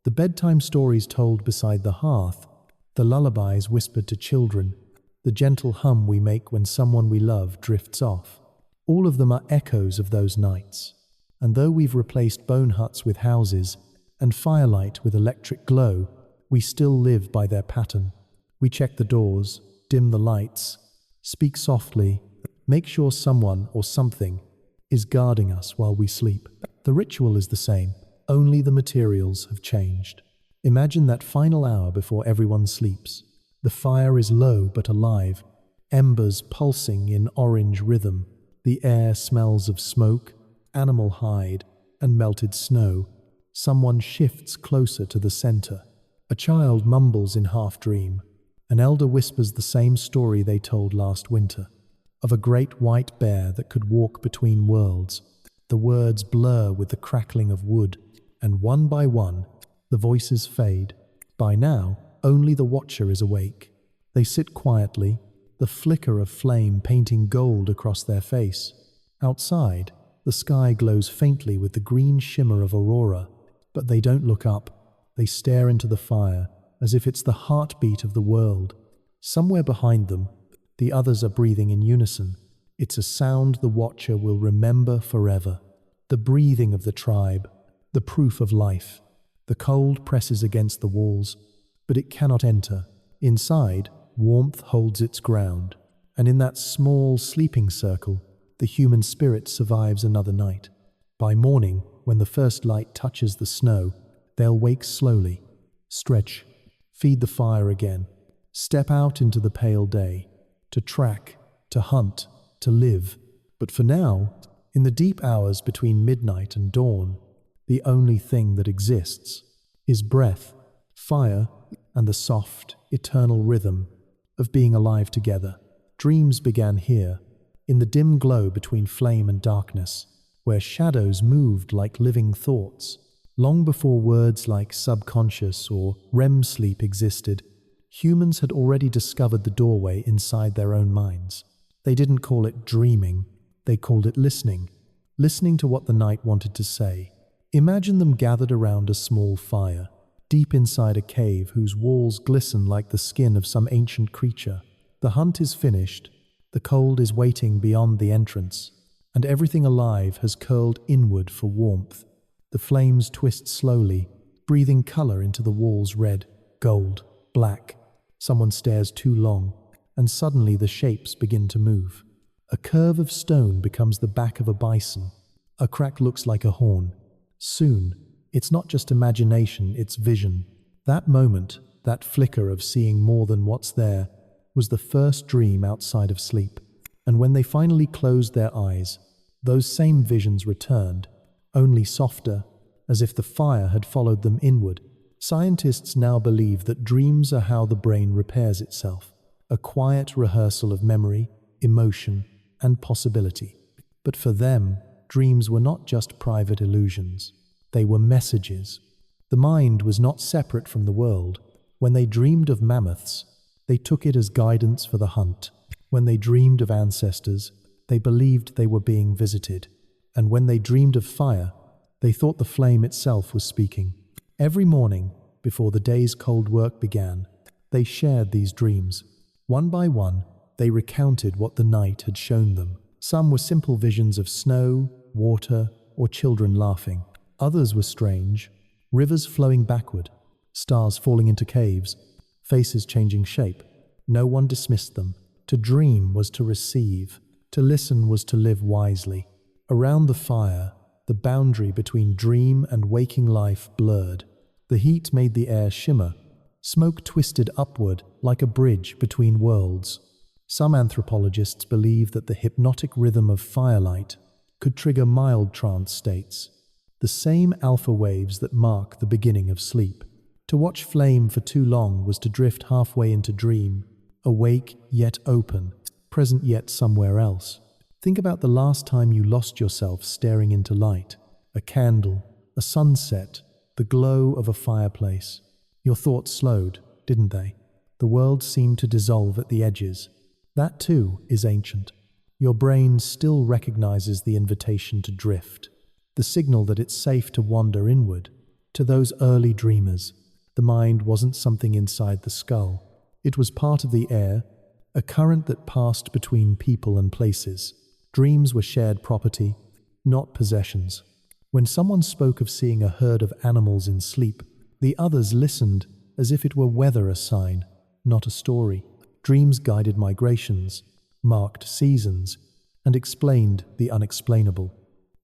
The bedtime stories told beside the hearth, the lullabies whispered to children, the gentle hum we make when someone we love drifts off. All of them are echoes of those nights. And though we've replaced bone huts with houses and firelight with electric glow, we still live by their pattern. We check the doors, dim the lights, speak softly, make sure someone or something is guarding us while we sleep. The ritual is the same, only the materials have changed. Imagine that final hour before everyone sleeps. The fire is low but alive, embers pulsing in orange rhythm. The air smells of smoke, animal hide, and melted snow. Someone shifts closer to the center. A child mumbles in half-dream. An elder whispers the same story they told last winter, of a great white bear that could walk between worlds. The words blur with the crackling of wood, and one by one, the voices fade. By now, only the watcher is awake. They sit quietly, the flicker of flame painting gold across their face. Outside, the sky glows faintly with the green shimmer of aurora, but they don't look up. They stare into the fire, as if it's the heartbeat of the world. Somewhere behind them, the others are breathing in unison. It's a sound the watcher will remember forever. The breathing of the tribe, the proof of life. The cold presses against the walls, but it cannot enter. Inside, warmth holds its ground, and in that small sleeping circle, the human spirit survives another night. By morning, when the first light touches the snow, they'll wake slowly, stretch, feed the fire again, step out into the pale day, to track, to hunt, to live. But for now, in the deep hours between midnight and dawn, the only thing that exists is breath, fire, and the soft, eternal rhythm of being alive together. Dreams began here, in the dim glow between flame and darkness, where shadows moved like living thoughts. Long before words like subconscious or REM sleep existed, humans had already discovered the doorway inside their own minds. They didn't call it dreaming, they called it listening, listening to what the night wanted to say. Imagine them gathered around a small fire, deep inside a cave whose walls glisten like the skin of some ancient creature. The hunt is finished, the cold is waiting beyond the entrance, and everything alive has curled inward for warmth. The flames twist slowly, breathing color into the walls: red, gold, black. Someone stares too long, and suddenly the shapes begin to move. A curve of stone becomes the back of a bison. A crack looks like a horn. Soon, it's not just imagination, it's vision. That moment, that flicker of seeing more than what's there, was the first dream outside of sleep. And when they finally closed their eyes, those same visions returned, only softer, as if the fire had followed them inward. Scientists now believe that dreams are how the brain repairs itself, a quiet rehearsal of memory, emotion, and possibility. But for them, dreams were not just private illusions. They were messages. The mind was not separate from the world. When they dreamed of mammoths, they took it as guidance for the hunt. When they dreamed of ancestors, they believed they were being visited. And when they dreamed of fire, they thought the flame itself was speaking. Every morning, before the day's cold work began, they shared these dreams. One by one, they recounted what the night had shown them. Some were simple visions of snow, water, or children laughing. Others were strange, rivers flowing backward, stars falling into caves, faces changing shape. No one dismissed them. To dream was to receive, to listen was to live wisely. Around the fire, the boundary between dream and waking life blurred. The heat made the air shimmer. Smoke twisted upward like a bridge between worlds. Some anthropologists believe that the hypnotic rhythm of firelight could trigger mild trance states, the same alpha waves that mark the beginning of sleep. To watch flame for too long was to drift halfway into dream, awake yet open, present yet somewhere else. Think about the last time you lost yourself staring into light, a candle, a sunset, the glow of a fireplace. Your thoughts slowed, didn't they? The world seemed to dissolve at the edges. That too is ancient. Your brain still recognizes the invitation to drift, the signal that it's safe to wander inward. To those early dreamers, the mind wasn't something inside the skull. It was part of the air, a current that passed between people and places. Dreams were shared property, not possessions. When someone spoke of seeing a herd of animals in sleep, the others listened as if it were weather a sign, not a story. Dreams guided migrations, marked seasons, and explained the unexplainable.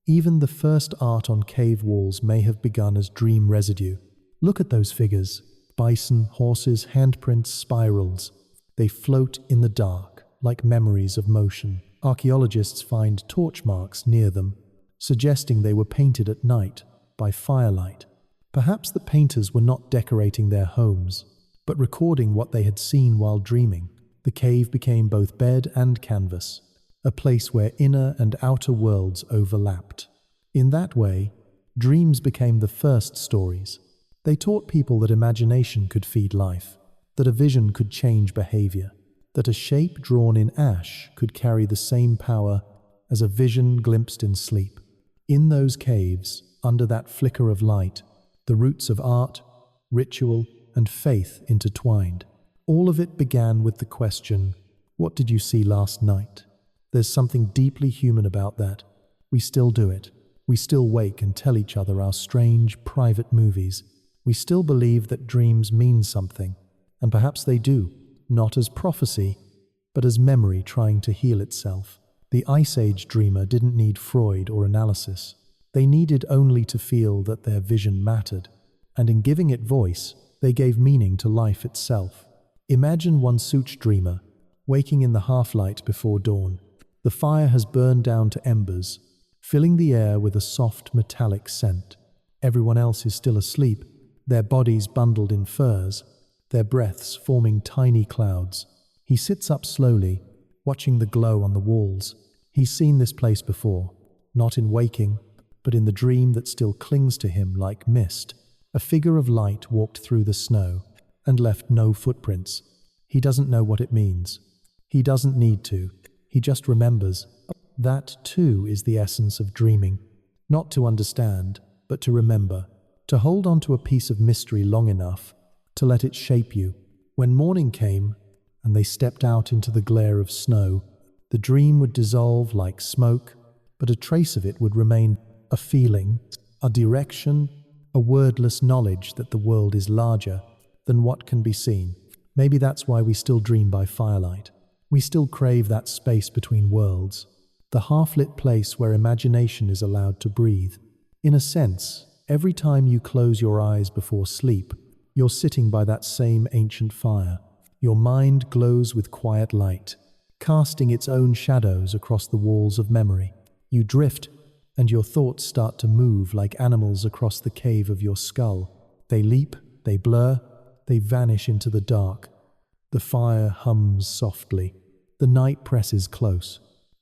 Even the first art on cave walls may have begun as dream residue. Look at those figures: bison, horses, handprints, spirals. They float in the dark, like memories of motion. Archaeologists find torch marks near them, suggesting they were painted at night, by firelight. Perhaps the painters were not decorating their homes, but recording what they had seen while dreaming. The cave became both bed and canvas, a place where inner and outer worlds overlapped. In that way, dreams became the first stories. They taught people that imagination could feed life, that a vision could change behavior, that a shape drawn in ash could carry the same power as a vision glimpsed in sleep. In those caves, under that flicker of light, the roots of art, ritual, and faith intertwined. All of it began with the question, "What did you see last night?" There's something deeply human about that. We still do it. We still wake and tell each other our strange, private movies. We still believe that dreams mean something, and perhaps they do, not as prophecy, but as memory trying to heal itself. The IceAge dreamer didn't need Freud or analysis. They needed only to feel that their vision mattered, and in giving it voice, they gave meaning to life itself. Imagine one such dreamer, waking in the half-light before dawn. The fire has burned down to embers, filling the air with a soft metallic scent. Everyone else is still asleep, their bodies bundled in furs, their breaths forming tiny clouds. He sits up slowly, watching the glow on the walls. He's seen this place before, not in waking, but in the dream that still clings to him like mist. A figure of light walked through the snow and left no footprints. He doesn't know what it means. He doesn't need to. He just remembers. That, too, is the essence of dreaming. Not to understand, but to remember. To hold on to a piece of mystery long enough to let it shape you. When morning came, and they stepped out into the glare of snow, the dream would dissolve like smoke, but a trace of it would remain: a feeling, a direction, a wordless knowledge that the world is larger than what can be seen. Maybe that's why we still dream by firelight. We still crave that space between worlds, the half-lit place where imagination is allowed to breathe. In a sense, every time you close your eyes before sleep, you're sitting by that same ancient fire. Your mind glows with quiet light, casting its own shadows across the walls of memory. You drift, and your thoughts start to move like animals across the cave of your skull. They leap, they blur, they vanish into the dark. The fire hums softly. The night presses close,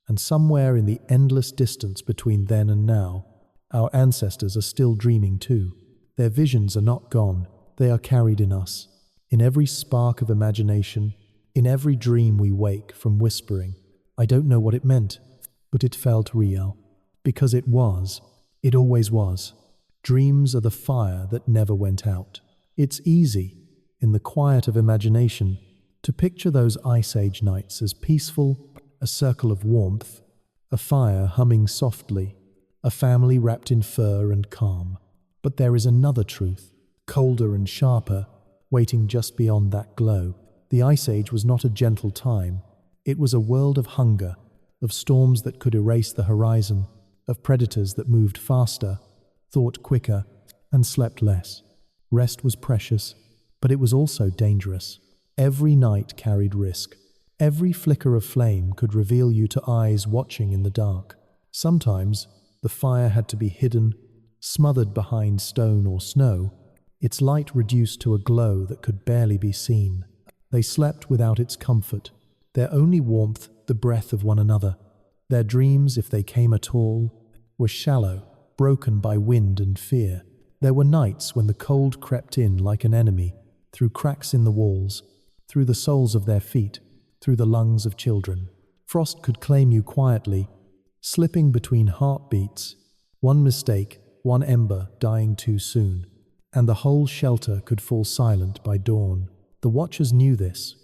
and somewhere in the endless distance between then and now, our ancestors are still dreaming too. Their visions are not gone. They are carried in us, in every spark of imagination, in every dream we wake from whispering, "I don't know what it meant, but it felt real." Because it was. It always was. Dreams are the fire that never went out. It's easy, in the quiet of imagination, to picture those IceAge nights as peaceful, a circle of warmth, a fire humming softly, a family wrapped in fur and calm. But there is another truth, colder and sharper, waiting just beyond that glow. The Ice Age was not a gentle time. It was a world of hunger, of storms that could erase the horizon, of predators that moved faster, thought quicker, and slept less. Rest was precious, but it was also dangerous. Every night carried risk. Every flicker of flame could reveal you to eyes watching in the dark. Sometimes, the fire had to be hidden, smothered behind stone or snow, its light reduced to a glow that could barely be seen. They slept without its comfort, their only warmth the breath of one another. Their dreams, if they came at all, were shallow, broken by wind and fear. There were nights when the cold crept in like an enemy, through cracks in the walls, through the soles of their feet, through the lungs of children. Frost could claim you quietly, slipping between heartbeats, one mistake, one ember dying too soon, and the whole shelter could fall silent by dawn. The watchers knew this.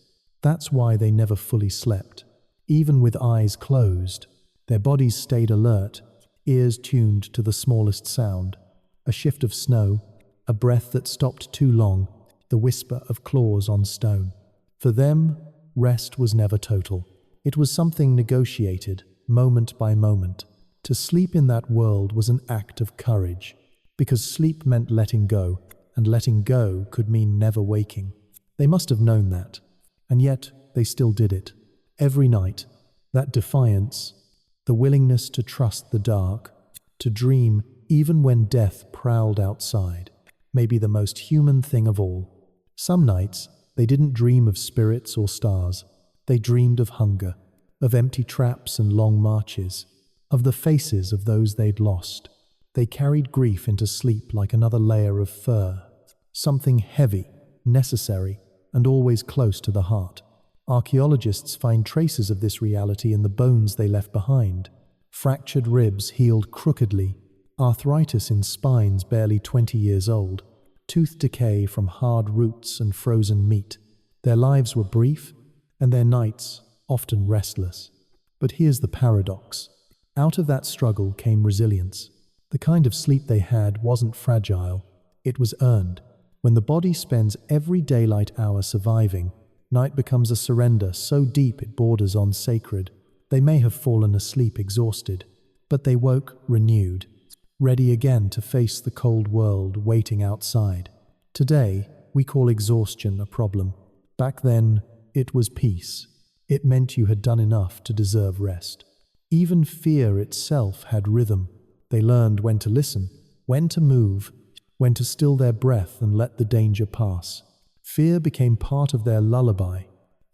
That's why they never fully slept. Even with eyes closed, their bodies stayed alert, ears tuned to the smallest sound. A shift of snow, a breath that stopped too long, the whisper of claws on stone. For them, rest was never total. It was something negotiated, moment by moment. To sleep in that world was an act of courage, because sleep meant letting go, and letting go could mean never waking. They must have known that, and yet they still did it. Every night, that defiance, the willingness to trust the dark, to dream even when death prowled outside, may be the most human thing of all. Some nights, they didn't dream of spirits or stars. They dreamed of hunger, of empty traps and long marches, of the faces of those they'd lost. They carried grief into sleep like another layer of fur, something heavy, necessary, and always close to the heart. Archaeologists find traces of this reality in the bones they left behind. Fractured ribs healed crookedly, arthritis in spines barely 20 years old, tooth decay from hard roots and frozen meat. Their lives were brief, and their nights often restless. But here's the paradox. Out of that struggle came resilience. The kind of sleep they had wasn't fragile, it was earned. When the body spends every daylight hour surviving, night becomes a surrender so deep it borders on sacred. They may have fallen asleep exhausted, but they woke renewed, ready again to face the cold world waiting outside. Today, we call exhaustion a problem. Back then, it was peace. It meant you had done enough to deserve rest. Even fear itself had rhythm. They learned when to listen, when to move, when to still their breath and let the danger pass. Fear became part of their lullaby,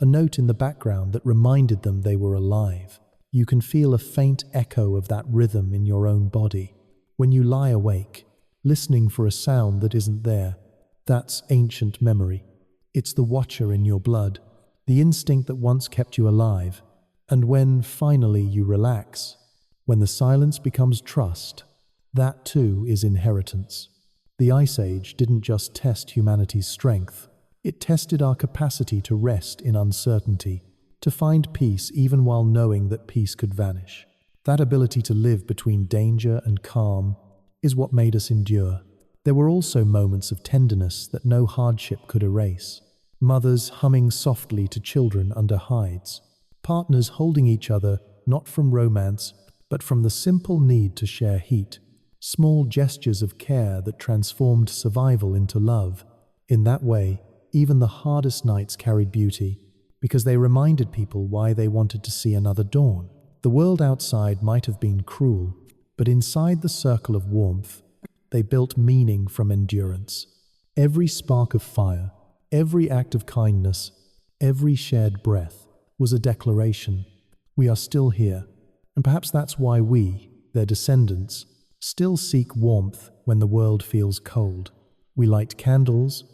a note in the background that reminded them they were alive. You can feel a faint echo of that rhythm in your own body. When you lie awake, listening for a sound that isn't there, that's ancient memory. It's the watcher in your blood, the instinct that once kept you alive. And when finally you relax, when the silence becomes trust, that too is inheritance. The Ice Age didn't just test humanity's strength, it tested our capacity to rest in uncertainty, to find peace even while knowing that peace could vanish. That ability to live between danger and calm is what made us endure. There were also moments of tenderness that no hardship could erase. Mothers humming softly to children under hides. Partners holding each other not from romance, but from the simple need to share heat. Small gestures of care that transformed survival into love. In that way, even the hardest nights carried beauty, because they reminded people why they wanted to see another dawn. The world outside might have been cruel, but inside the circle of warmth, they built meaning from endurance. Every spark of fire, every act of kindness, every shared breath was a declaration. We are still here, and perhaps that's why we, their descendants, still seek warmth when the world feels cold. We light candles,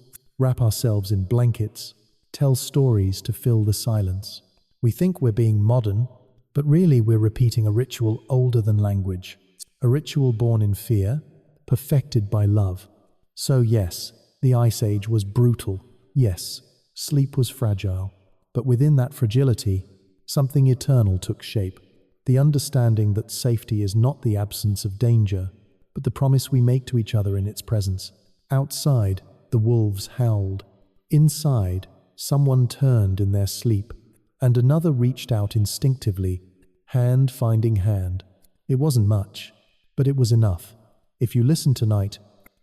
wrap ourselves in blankets, tell stories to fill the silence. We think we're being modern, but really we're repeating a ritual older than language, a ritual born in fear, perfected by love. So yes, the Ice Age was brutal. Yes, sleep was fragile. But within that fragility, something eternal took shape. The understanding that safety is not the absence of danger, but the promise we make to each other in its presence. Outside, the wolves howled. Inside, someone turned in their sleep, and another reached out instinctively, hand finding hand. It wasn't much, but it was enough. If you listen tonight,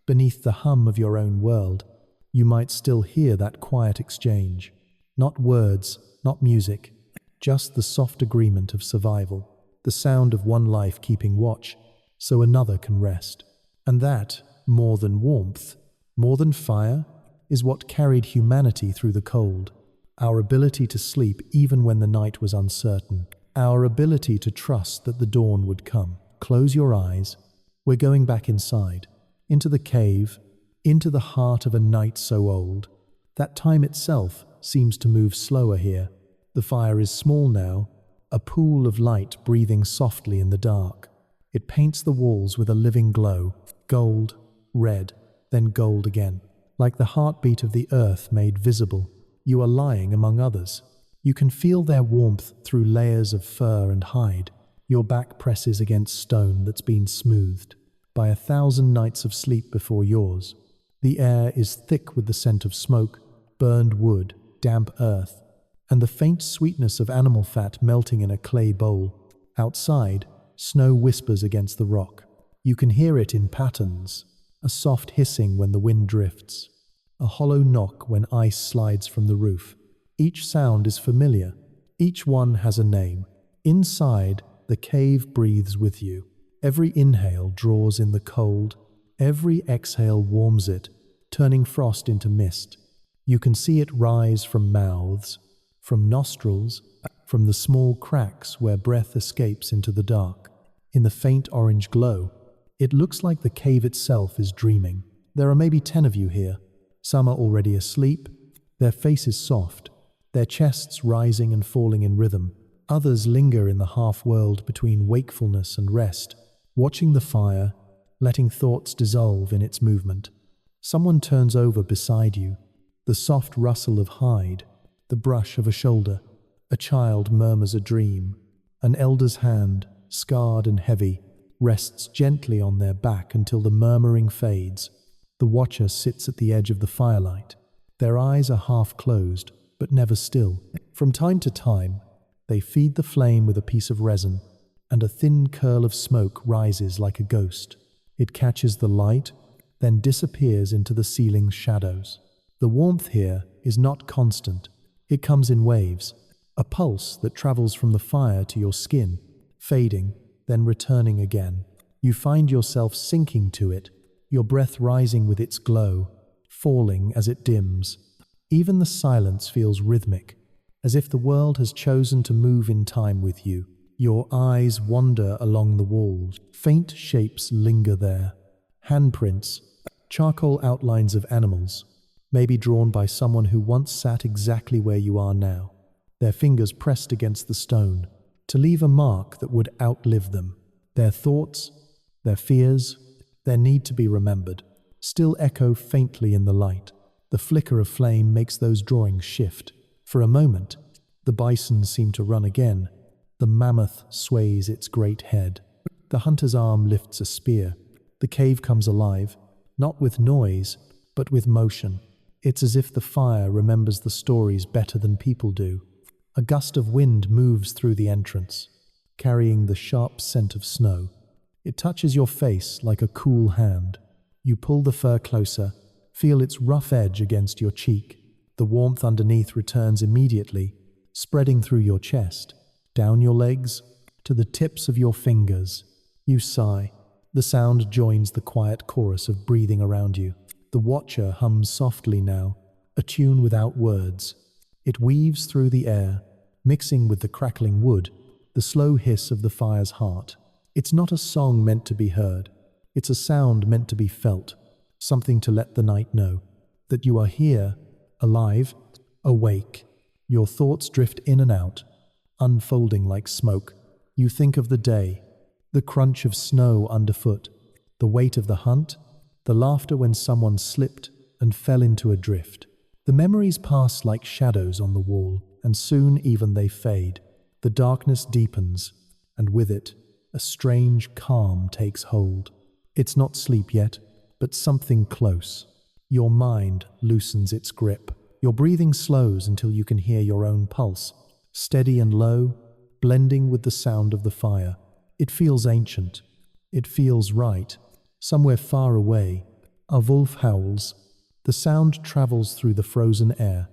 beneath the hum of your own world, you might still hear that quiet exchange. Not words, not music, just the soft agreement of survival, the sound of one life keeping watch so another can rest. And that, more than warmth, more than fire, is what carried humanity through the cold. Our ability to sleep even when the night was uncertain. Our ability to trust that the dawn would come. Close your eyes. We're going back inside, into the cave, into the heart of a night so old. That time itself seems to move slower here. The fire is small now, a pool of light breathing softly in the dark. It paints the walls with a living glow, gold, red, then gold again. Like the heartbeat of the earth made visible, you are lying among others. You can feel their warmth through layers of fur and hide. Your back presses against stone that's been smoothed by 1,000 nights of sleep before yours. The air is thick with the scent of smoke, burned wood, damp earth, and the faint sweetness of animal fat melting in a clay bowl. Outside, snow whispers against the rock. You can hear it in patterns, a soft hissing when the wind drifts, a hollow knock when ice slides from the roof. Each sound is familiar. Each one has a name. Inside, the cave breathes with you. Every inhale draws in the cold. Every exhale warms it, turning frost into mist. You can see it rise from mouths, from nostrils, from the small cracks where breath escapes into the dark. In the faint orange glow, it looks like the cave itself is dreaming. There are maybe 10 of you here. Some are already asleep, their faces soft, their chests rising and falling in rhythm. Others linger in the half-world between wakefulness and rest, watching the fire, letting thoughts dissolve in its movement. Someone turns over beside you, the soft rustle of hide, the brush of a shoulder. A child murmurs a dream. An elder's hand, scarred and heavy, rests gently on their back until the murmuring fades. The watcher sits at the edge of the firelight. Their eyes are half closed, but never still. From time to time, they feed the flame with a piece of resin, and a thin curl of smoke rises like a ghost. It catches the light, then disappears into the ceiling's shadows. The warmth here is not constant. It comes in waves, a pulse that travels from the fire to your skin, fading, then returning again. You find yourself sinking to it, your breath rising with its glow, falling as it dims. Even the silence feels rhythmic, as if the world has chosen to move in time with you. Your eyes wander along the walls. Faint shapes linger there. Handprints, charcoal outlines of animals, maybe drawn by someone who once sat exactly where you are now, their fingers pressed against the stone, to leave a mark that would outlive them. Their thoughts, their fears, their need to be remembered, still echo faintly in the light. The flicker of flame makes those drawings shift. For a moment, the bison seem to run again. The mammoth sways its great head. The hunter's arm lifts a spear. The cave comes alive, not with noise, but with motion. It's as if the fire remembers the stories better than people do. A gust of wind moves through the entrance, carrying the sharp scent of snow. It touches your face like a cool hand. You pull the fur closer, feel its rough edge against your cheek. The warmth underneath returns immediately, spreading through your chest, down your legs, to the tips of your fingers. You sigh. The sound joins the quiet chorus of breathing around you. The watcher hums softly now, a tune without words. It weaves through the air, mixing with the crackling wood, the slow hiss of the fire's heart. It's not a song meant to be heard. It's a sound meant to be felt, something to let the night know that you are here, alive, awake. Your thoughts drift in and out, unfolding like smoke. You think of the day, the crunch of snow underfoot, the weight of the hunt, the laughter when someone slipped and fell into a drift. The memories pass like shadows on the wall, and soon even they fade. The darkness deepens, and with it, a strange calm takes hold. It's not sleep yet, but something close. Your mind loosens its grip. Your breathing slows until you can hear your own pulse, steady and low, blending with the sound of the fire. It feels ancient. It feels right. Somewhere far away, a wolf howls. The sound travels through the frozen air,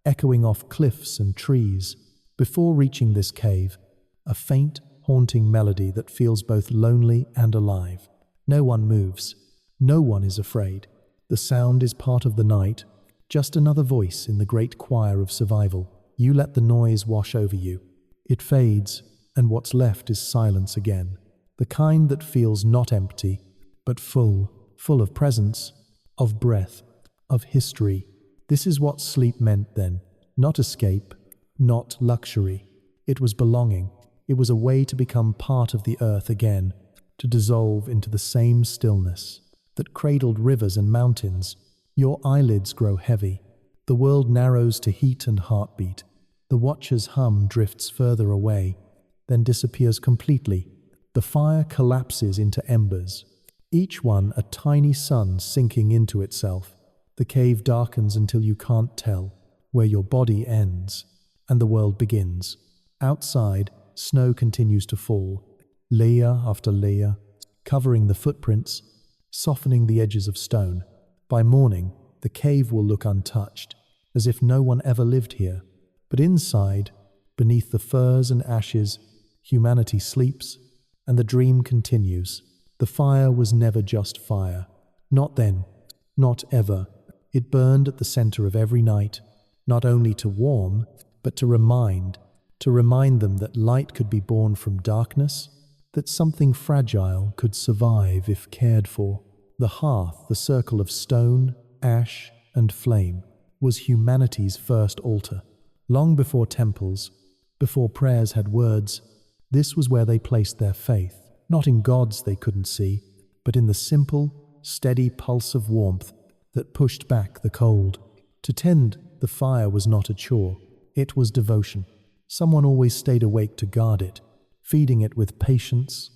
echoing off cliffs and trees. Before reaching this cave, a faint, haunting melody that feels both lonely and alive. No one moves. No one is afraid. The sound is part of the night, just another voice in the great choir of survival. You let the noise wash over you. It fades, and what's left is silence again. The kind that feels not empty, but full of presence, of breath, of history. This is what sleep meant then. Not escape, not luxury. It was belonging. It was a way to become part of the earth again, to dissolve into the same stillness that cradled rivers and mountains. Your eyelids grow heavy. The world narrows to heat and heartbeat. The watcher's hum drifts further away, then disappears completely. The fire collapses into embers, each one a tiny sun sinking into itself. The cave darkens until you can't tell where your body ends and the world begins. Outside, snow continues to fall, layer after layer, covering the footprints, softening the edges of stone. By morning, the cave will look untouched, as if no one ever lived here. But inside, beneath the furs and ashes, humanity sleeps, and the dream continues. The fire was never just fire. Not then, not ever. It burned at the center of every night, not only to warm, but to remind them that light could be born from darkness, that something fragile could survive if cared for. The hearth, the circle of stone, ash, and flame, was humanity's first altar. Long before temples, before prayers had words, this was where they placed their faith, not in gods they couldn't see, but in the simple, steady pulse of warmth that pushed back the cold. To tend the fire was not a chore, it was devotion. Someone always stayed awake to guard it, feeding it with patience,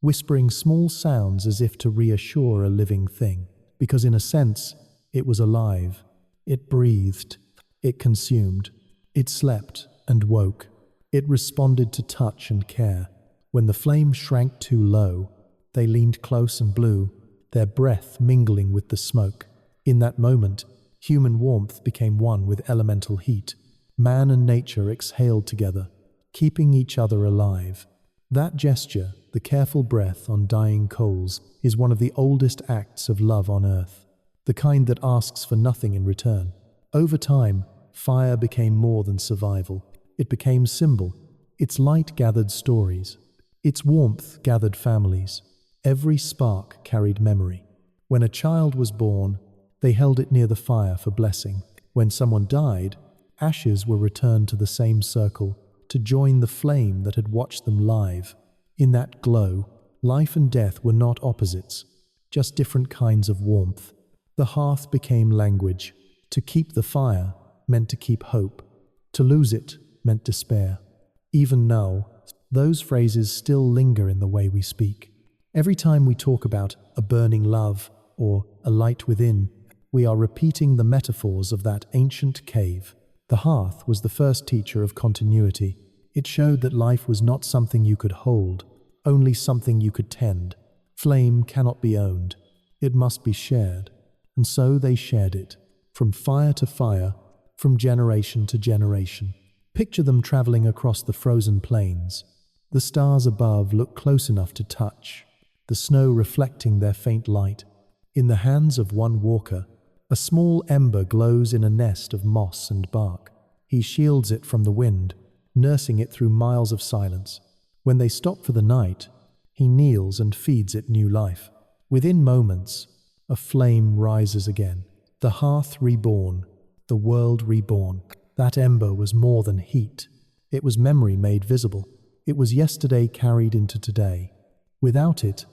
whispering small sounds as if to reassure a living thing. Because in a sense, it was alive. It breathed. It consumed. It slept and woke. It responded to touch and care. When the flame shrank too low, they leaned close and blew, their breath mingling with the smoke. In that moment, human warmth became one with elemental heat. Man and nature exhaled together, keeping each other alive. That gesture, the careful breath on dying coals, is one of the oldest acts of love on earth, the kind that asks for nothing in return. Over time, fire became more than survival. It became symbol. Its light gathered stories. Its warmth gathered families. Every spark carried memory. When a child was born, they held it near the fire for blessing. When someone died, ashes were returned to the same circle to join the flame that had watched them live. In that glow, life and death were not opposites, just different kinds of warmth. The hearth became language. To keep the fire meant to keep hope. To lose it meant despair. Even now, those phrases still linger in the way we speak. Every time we talk about a burning love or a light within, we are repeating the metaphors of that ancient cave. The hearth was the first teacher of continuity. It showed that life was not something you could hold, only something you could tend. Flame cannot be owned. It must be shared. And so they shared it, from fire to fire, from generation to generation. Picture them traveling across the frozen plains. The stars above look close enough to touch, the snow reflecting their faint light. In the hands of one walker, a small ember glows in a nest of moss and bark. He shields it from the wind, nursing it through miles of silence. When they stop for the night, he kneels and feeds it new life. Within moments, a flame rises again. The hearth reborn, the world reborn. That ember was more than heat. It was memory made visible. It was yesterday carried into today. Without it,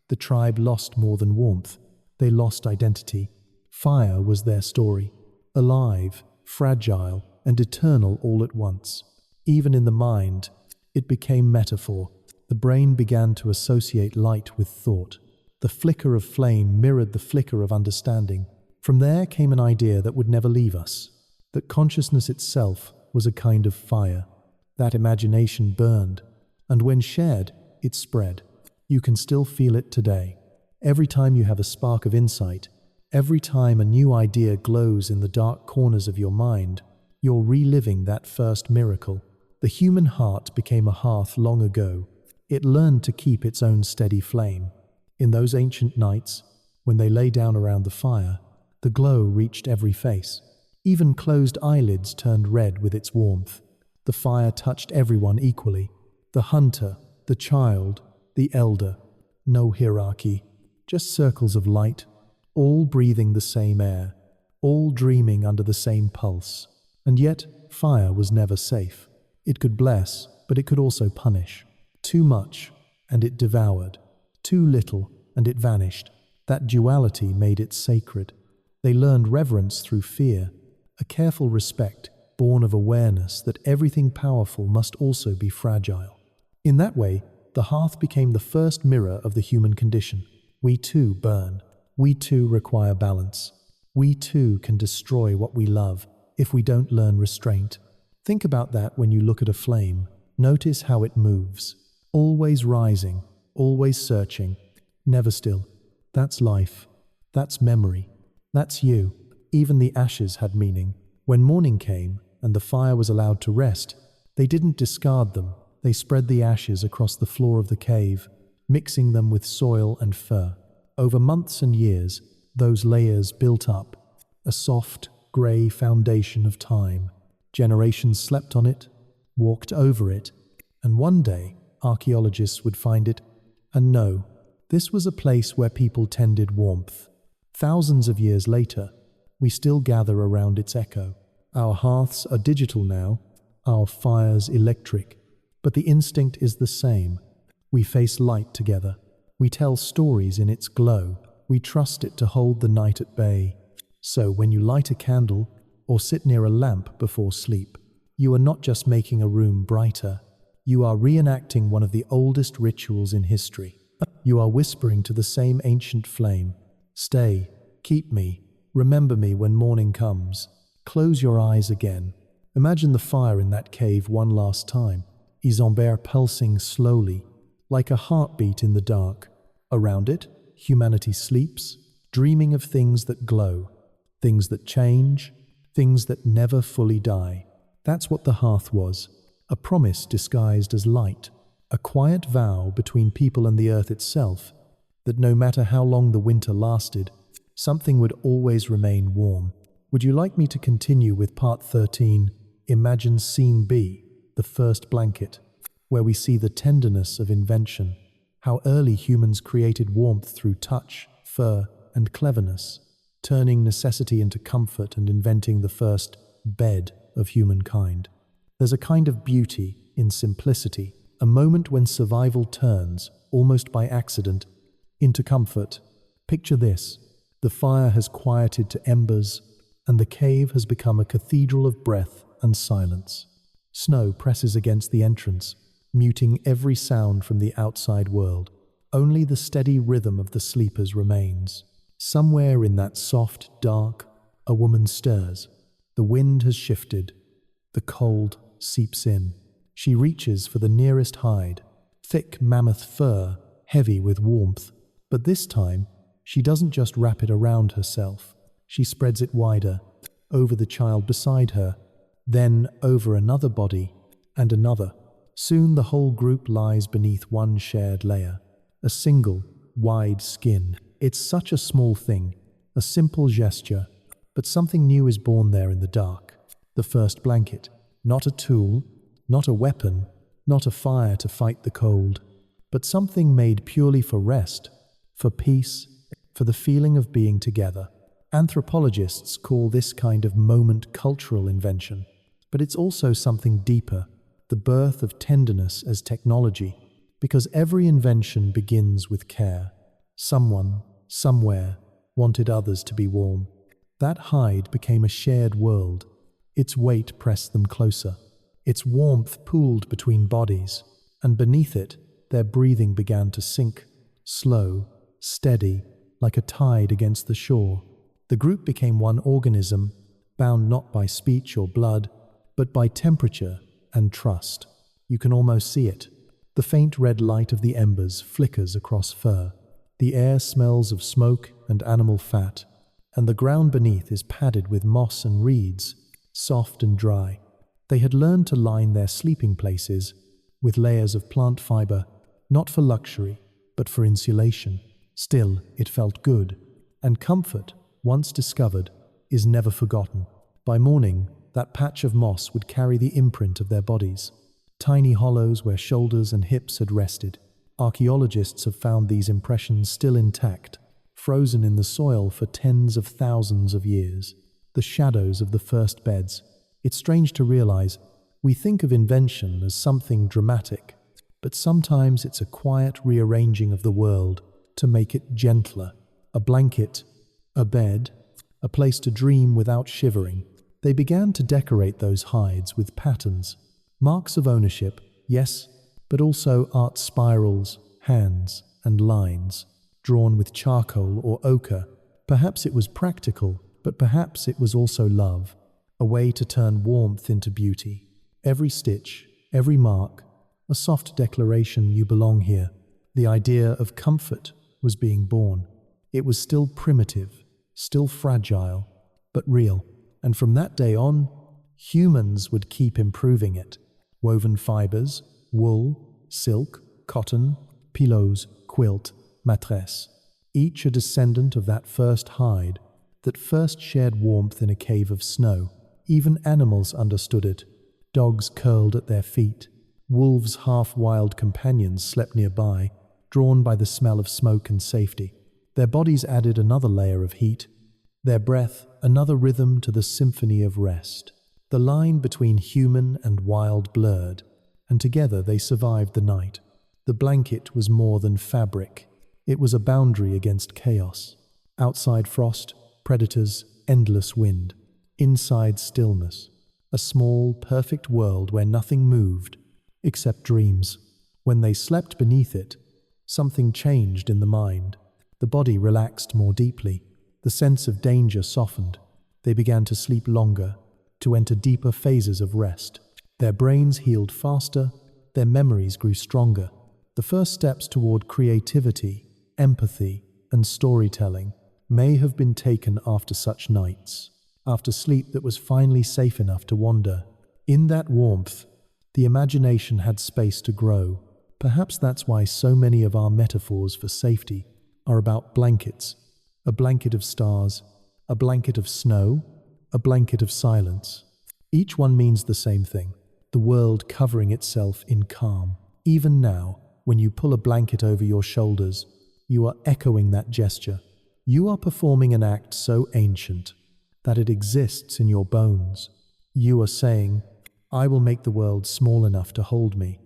the tribe lost more than warmth. They lost identity. Fire was their story, alive, fragile, and eternal all at once. Even in the mind, it became metaphor. The brain began to associate light with thought. The flicker of flame mirrored the flicker of understanding. From there came an idea that would never leave us, that consciousness itself was a kind of fire. That imagination burned, and when shared, it spread. You can still feel it today. Every time you have a spark of insight, every time a new idea glows in the dark corners of your mind, you're reliving that first miracle. The human heart became a hearth long ago. It learned to keep its own steady flame. In those ancient nights, when they lay down around the fire, the glow reached every face. Even closed eyelids turned red with its warmth. The fire touched everyone equally. The hunter, the child, the elder. No hierarchy, just circles of light, all breathing the same air, all dreaming under the same pulse. And yet, fire was never safe. It could bless, but it could also punish. Too much, and it devoured. Too little, and it vanished. That duality made it sacred. They learned reverence through fear, a careful respect born of awareness that everything powerful must also be fragile. In that way, the hearth became the first mirror of the human condition. We too burn. We too require balance. We too can destroy what we love if we don't learn restraint. Think about that when you look at a flame. Notice how it moves. Always rising, always searching, never still. That's life. That's memory. That's you. Even the ashes had meaning. When morning came and the fire was allowed to rest, they didn't discard them. They spread the ashes across the floor of the cave, mixing them with soil and fur. Over months and years, those layers built up, a soft, grey foundation of time. Generations slept on it, walked over it, and one day, archaeologists would find it and know this was a place where people tended warmth. Thousands of years later, we still gather around its echo. Our hearths are digital now, our fires electric, but the instinct is the same. We face light together. We tell stories in its glow. We trust it to hold the night at bay. So when you light a candle or sit near a lamp before sleep, you are not just making a room brighter. You are reenacting one of the oldest rituals in history. You are whispering to the same ancient flame, "Stay, keep me, remember me when morning comes." Close your eyes again. Imagine the fire in that cave one last time. Isambert pulsing slowly, like a heartbeat in the dark. Around it, humanity sleeps, dreaming of things that glow, things that change, things that never fully die. That's what the hearth was, a promise disguised as light, a quiet vow between people and the earth itself, that no matter how long the winter lasted, something would always remain warm. Would you like me to continue with part 13, Imagine Scene B, the first blanket, where we see the tenderness of invention, how early humans created warmth through touch, fur, and cleverness, turning necessity into comfort and inventing the first bed of humankind. There's a kind of beauty in simplicity, a moment when survival turns, almost by accident, into comfort. Picture this: the fire has quieted to embers, and the cave has become a cathedral of breath and silence. Snow presses against the entrance, muting every sound from the outside world. Only the steady rhythm of the sleepers remains. Somewhere in that soft, dark, a woman stirs. The wind has shifted. The cold seeps in. She reaches for the nearest hide, thick mammoth fur, heavy with warmth. But this time, she doesn't just wrap it around herself. She spreads it wider, over the child beside her, then over another body, and another. Soon the whole group lies beneath one shared layer, a single, wide skin. It's such a small thing, a simple gesture, but something new is born there in the dark. The first blanket, not a tool, not a weapon, not a fire to fight the cold, but something made purely for rest, for peace, for the feeling of being together. Anthropologists call this kind of moment cultural invention, but it's also something deeper, the birth of tenderness as technology, because every invention begins with care. Someone, somewhere, wanted others to be warm. That hide became a shared world. Its weight pressed them closer. Its warmth pooled between bodies, and beneath it, their breathing began to sink, slow, steady, like a tide against the shore. The group became one organism, bound not by speech or blood, but by temperature and trust. You can almost see it. The faint red light of the embers flickers across fur. The air smells of smoke and animal fat, and the ground beneath is padded with moss and reeds, soft and dry. They had learned to line their sleeping places with layers of plant fiber, not for luxury, but for insulation. Still, it felt good, and comfort, once discovered, is never forgotten. By morning, that patch of moss would carry the imprint of their bodies, tiny hollows where shoulders and hips had rested. Archaeologists have found these impressions still intact, frozen in the soil for tens of thousands of years. The shadows of the first beds. It's strange to realize we think of invention as something dramatic, but sometimes it's a quiet rearranging of the world to make it gentler. A blanket, a bed, a place to dream without shivering. They began to decorate those hides with patterns, marks of ownership, yes, but also art spirals, hands, and lines, drawn with charcoal or ochre. Perhaps it was practical, but perhaps it was also love, a way to turn warmth into beauty. Every stitch, every mark, a soft declaration you belong here. The idea of comfort was being born. It was still primitive, still fragile, but real. And from that day on, humans would keep improving it. Woven fibers, wool, silk, cotton, pillows, quilt, matresse. Each a descendant of that first hide, that first shared warmth in a cave of snow. Even animals understood it. Dogs curled at their feet. Wolves' half-wild companions slept nearby, drawn by the smell of smoke and safety. Their bodies added another layer of heat, their breath another rhythm to the symphony of rest. The line between human and wild blurred, and together they survived the night. The blanket was more than fabric. It was a boundary against chaos. Outside frost, predators, endless wind. Inside stillness. A small, perfect world where nothing moved, except dreams. When they slept beneath it, something changed in the mind. The body relaxed more deeply. The sense of danger softened. They began to sleep longer, to enter deeper phases of rest. Their brains healed faster, their memories grew stronger. The first steps toward creativity, empathy, and storytelling may have been taken after such nights, after sleep that was finally safe enough to wander. In that warmth, the imagination had space to grow. Perhaps that's why so many of our metaphors for safety are about blankets. A blanket of stars, a blanket of snow, a blanket of silence. Each one means the same thing, the world covering itself in calm. Even now, when you pull a blanket over your shoulders, you are echoing that gesture. You are performing an act so ancient that it exists in your bones. You are saying, I will make the world small enough to hold me.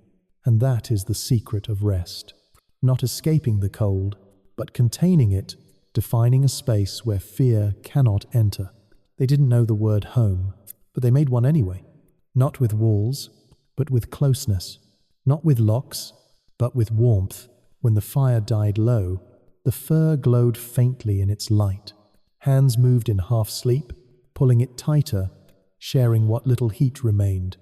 And that is the secret of rest. Not escaping the cold, but containing it, defining a space where fear cannot enter. They didn't know the word home, but they made one anyway. Not with walls, but with closeness. Not with locks, but with warmth. When the fire died low, the fur glowed faintly in its light. Hands moved in half-sleep, pulling it tighter, sharing what little heat remained.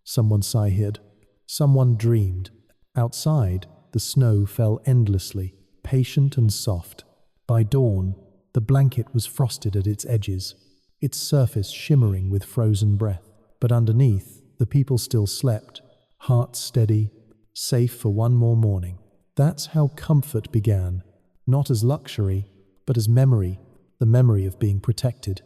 Someone sighed. Someone dreamed. Outside, the snow fell endlessly, patient and soft. By dawn, the blanket was frosted at its edges, its surface shimmering with frozen breath. But underneath, the people still slept, hearts steady, safe for one more morning. That's how comfort began, not as luxury, but as memory, the memory of being protected.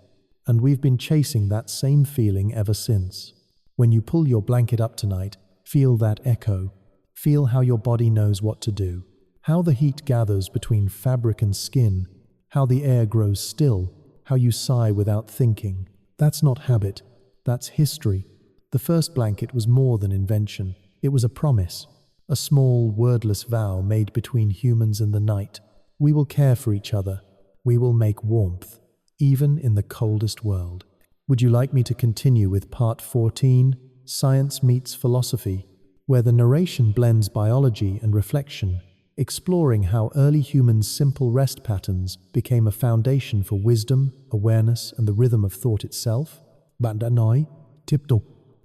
And we've been chasing that same feeling ever since. When you pull your blanket up tonight, feel that echo. Feel how your body knows what to do. How the heat gathers between fabric and skin. How the air grows still. How you sigh without thinking. That's not habit. That's history. The first blanket was more than invention. It was a promise. A small, wordless vow made between humans and the night. We will care for each other. We will make warmth, even in the coldest world. Would you like me to continue with part 14, Science Meets Philosophy, where the narration blends biology and reflection? exploring how early humans' simple rest patterns became a foundation for wisdom, awareness, and the rhythm of thought itself. Bạn đã nói, tiếp tục,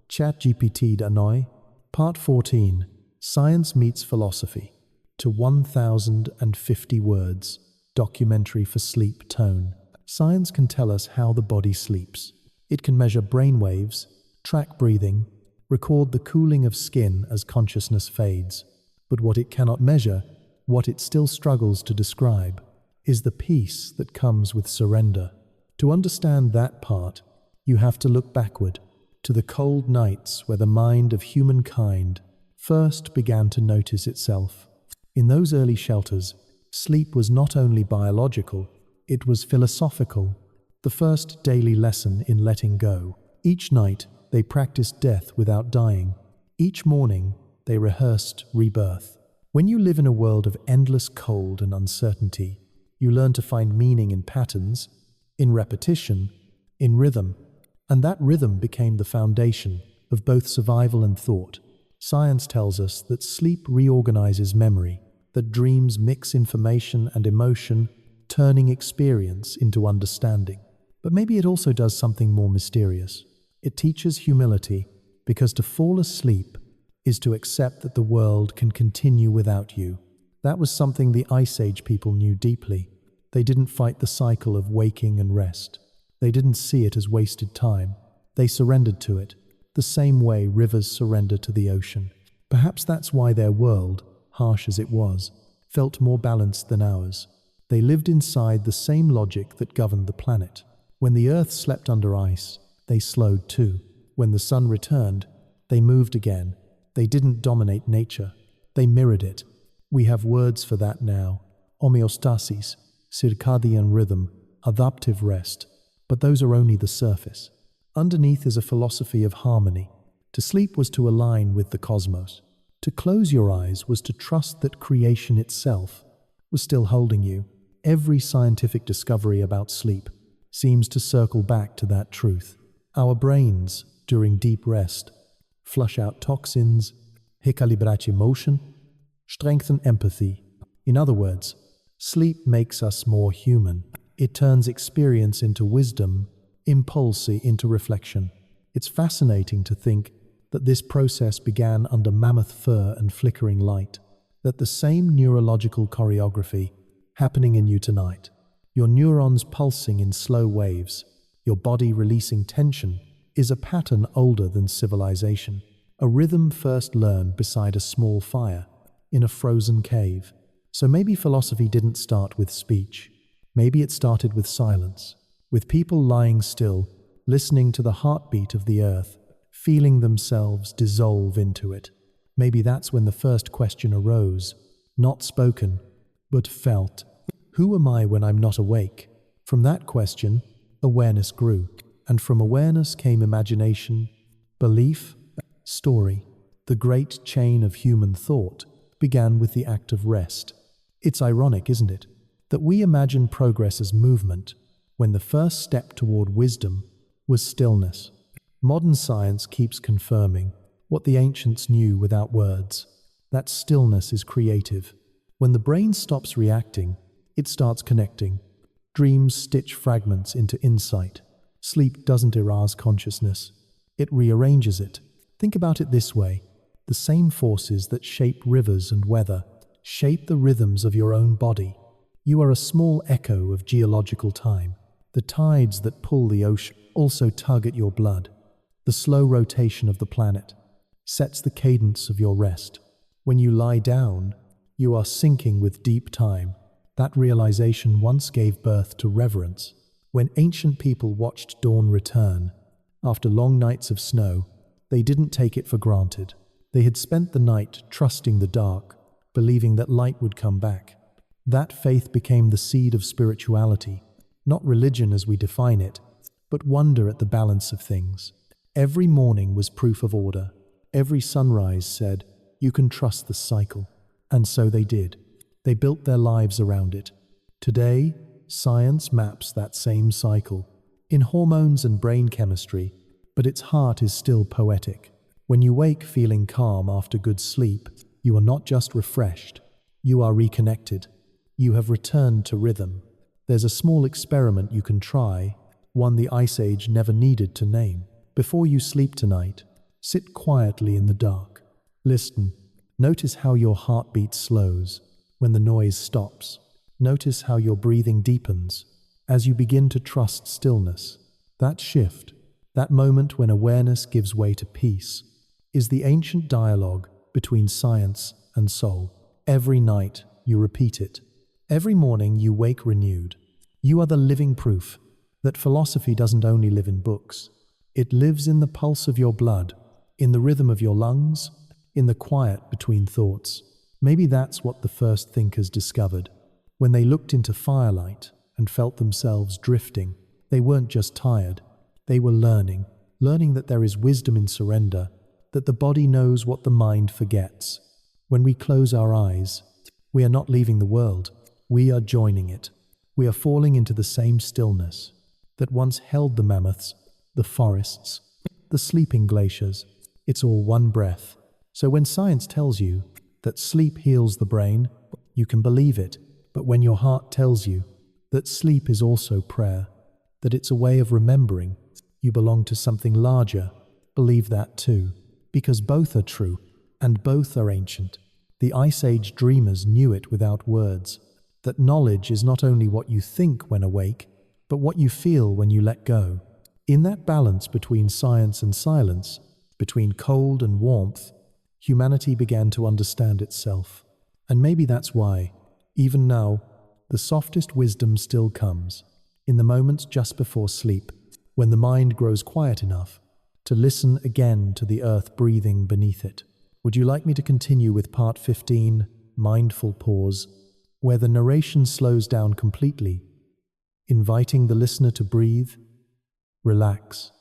ChatGPT đã nói. Part 14, Science Meets Philosophy. To 1,050 words, documentary for sleep tone. Science can tell us how the body sleeps. It can measure brain waves, track breathing, record the cooling of skin as consciousness fades. But what it cannot measure, what it still struggles to describe, is the peace that comes with surrender. To understand that part, you have to look backward, to the cold nights where the mind of humankind first began to notice itself. In those early shelters, sleep was not only biological, it was philosophical, the first daily lesson in letting go. Each night, they practiced death without dying. Each morning, they rehearsed rebirth. When you live in a world of endless cold and uncertainty, you learn to find meaning in patterns, in repetition, in rhythm. And that rhythm became the foundation of both survival and thought. Science tells us that sleep reorganizes memory, that dreams mix information and emotion, turning experience into understanding. But maybe it also does something more mysterious. It teaches humility, because to fall asleep is to accept that the world can continue without you. That was something the IceAge people knew deeply. They didn't fight the cycle of waking and rest. They didn't see it as wasted time. They surrendered to it, the same way rivers surrender to the ocean. Perhaps that's why their world, harsh as it was, felt more balanced than ours. They lived inside the same logic that governed the planet. When the earth slept under ice, they slowed too. When the sun returned, they moved again. They didn't dominate nature. They mirrored it. We have words for that now. Homeostasis, circadian rhythm, adaptive rest. But those are only the surface. Underneath is a philosophy of harmony. To sleep was to align with the cosmos. To close your eyes was to trust that creation itself was still holding you. Every scientific discovery about sleep seems to circle back to that truth. Our brains, during deep rest, flush out toxins, recalibrate emotion, strengthen empathy. In other words, sleep makes us more human. It turns experience into wisdom, impulse into reflection. It's fascinating to think that this process began under mammoth fur and flickering light, that the same neurological choreography happening in you tonight, your neurons pulsing in slow waves, your body releasing tension, is a pattern older than civilization, a rhythm first learned beside a small fire, in a frozen cave. So maybe philosophy didn't start with speech. Maybe it started with silence, with people lying still, listening to the heartbeat of the earth, feeling themselves dissolve into it. Maybe that's when the first question arose, not spoken, but felt. Who am I when I'm not awake? From that question, awareness grew, and from awareness came imagination, belief, story. The great chain of human thought began with the act of rest. It's ironic, isn't it, that we imagine progress as movement, when the first step toward wisdom was stillness. Modern science keeps confirming what the ancients knew without words, that stillness is creative. When the brain stops reacting, it starts connecting. Dreams stitch fragments into insight. Sleep doesn't erase consciousness, it rearranges it. Think about it this way: the same forces that shape rivers and weather shape the rhythms of your own body. You are a small echo of geological time. The tides that pull the ocean also tug at your blood. The slow rotation of the planet sets the cadence of your rest. When you lie down, you are syncing with deep time. That realization once gave birth to reverence. When ancient people watched dawn return, after long nights of snow, they didn't take it for granted. They had spent the night trusting the dark, believing that light would come back. That faith became the seed of spirituality, not religion as we define it, but wonder at the balance of things. Every morning was proof of order. Every sunrise said, "You can trust the cycle." And so they did. They built their lives around it. Today, science maps that same cycle in hormones and brain chemistry, but its heart is still poetic. When you wake feeling calm after good sleep, you are not just refreshed, You are reconnected. You have returned to rhythm. There's a small experiment you can try, one the IceAge never needed to name. Before you sleep tonight, sit quietly in the dark. Listen. Notice how your heartbeat slows when the noise stops. Notice how your breathing deepens as you begin to trust stillness. That shift, that moment when awareness gives way to peace, is the ancient dialogue between science and soul. Every night you repeat it. Every morning you wake renewed. You are the living proof that philosophy doesn't only live in books. It lives in the pulse of your blood, in the rhythm of your lungs, in the quiet between thoughts. Maybe that's what the first thinkers discovered. When they looked into firelight and felt themselves drifting, they weren't just tired. They were learning that there is wisdom in surrender, that the body knows what the mind forgets. When we close our eyes, we are not leaving the world. We are joining it. We are falling into the same stillness that once held the mammoths, the forests, the sleeping glaciers. It's all one breath. So when science tells you that sleep heals the brain, you can believe it. But when your heart tells you that sleep is also prayer, that it's a way of remembering you belong to something larger, believe that too. Because both are true, and both are ancient. The IceAge dreamers knew it without words, that knowledge is not only what you think when awake, but what you feel when you let go. In that balance between science and silence, between cold and warmth, humanity began to understand itself. And maybe that's why, even now, the softest wisdom still comes, in the moments just before sleep, when the mind grows quiet enough to listen again to the earth breathing beneath it. Would you like me to continue with part 15, Mindful Pause, where the narration slows down completely, inviting the listener to breathe, relax,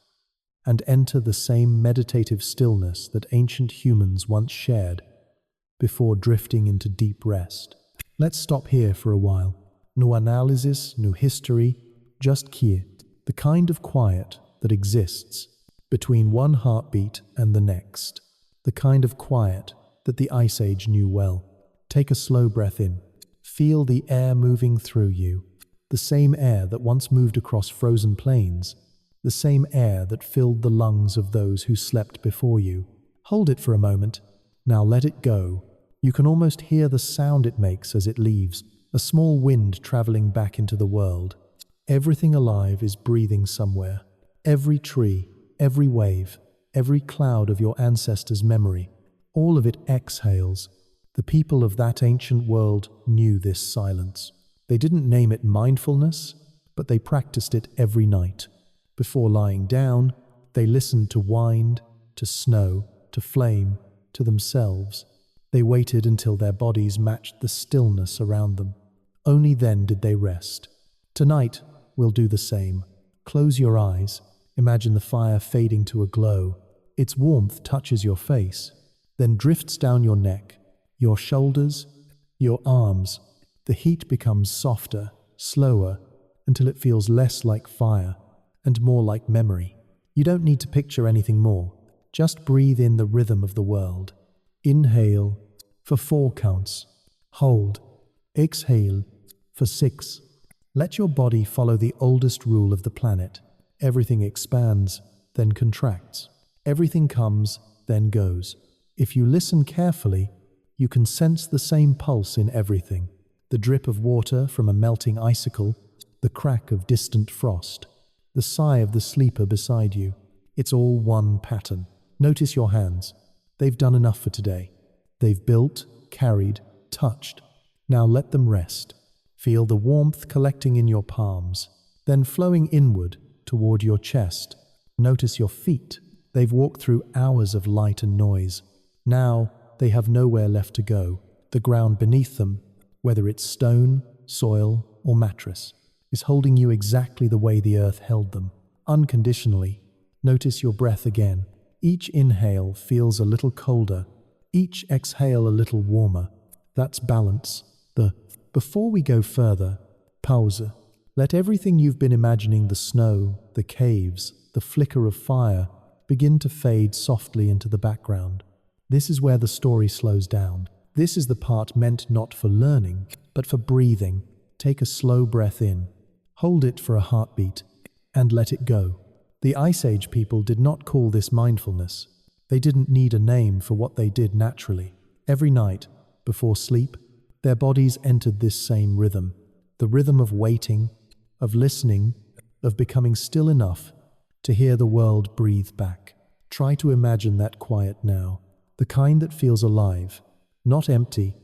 and enter the same meditative stillness that ancient humans once shared before drifting into deep rest? Let's stop here for a while. No analysis, no history, just quiet, the kind of quiet that exists between one heartbeat and the next, the kind of quiet that the IceAge knew well. Take a slow breath in. Feel the air moving through you, the same air that once moved across frozen plains, the same air that filled the lungs of those who slept before you. Hold it for a moment. Now let it go. You can almost hear the sound it makes as it leaves, a small wind traveling back into the world. Everything alive is breathing somewhere. Every tree, every wave, every cloud of your ancestors' memory, all of it exhales. The people of that ancient world knew this silence. They didn't name it mindfulness, but they practiced it every night. Before lying down, they listened to wind, to snow, to flame, to themselves. They waited until their bodies matched the stillness around them. Only then did they rest. Tonight, we'll do the same. Close your eyes. Imagine the fire fading to a glow. Its warmth touches your face, then drifts down your neck, your shoulders, your arms. The heat becomes softer, slower, until it feels less like fire and more like memory. You don't need to picture anything more. Just breathe in the rhythm of the world. Inhale for 4 counts. Hold. Exhale for 6. Let your body follow the oldest rule of the planet. Everything expands, then contracts. Everything comes, then goes. If you listen carefully, you can sense the same pulse in everything. The drip of water from a melting icicle, the crack of distant frost, the sigh of the sleeper beside you. It's all one pattern. Notice your hands. They've done enough for today. They've built, carried, touched. Now let them rest. Feel the warmth collecting in your palms, then flowing inward toward your chest. Notice your feet. They've walked through hours of light and noise. Now they have nowhere left to go. The ground beneath them, whether it's stone, soil, or mattress, is holding you exactly the way the earth held them, unconditionally. Notice your breath again. Each inhale feels a little colder, each exhale a little warmer. That's balance. Before we go further, pause. Let everything you've been imagining, the snow, the caves, the flicker of fire, begin to fade softly into the background. This is where the story slows down. This is the part meant not for learning, but for breathing. Take a slow breath in, hold it for a heartbeat, and let it go. The Ice Age people did not call this mindfulness. They didn't need a name for what they did naturally. Every night, before sleep, their bodies entered this same rhythm. The rhythm of waiting, of listening, of becoming still enough to hear the world breathe back. Try to imagine that quiet now, the kind that feels alive, not empty,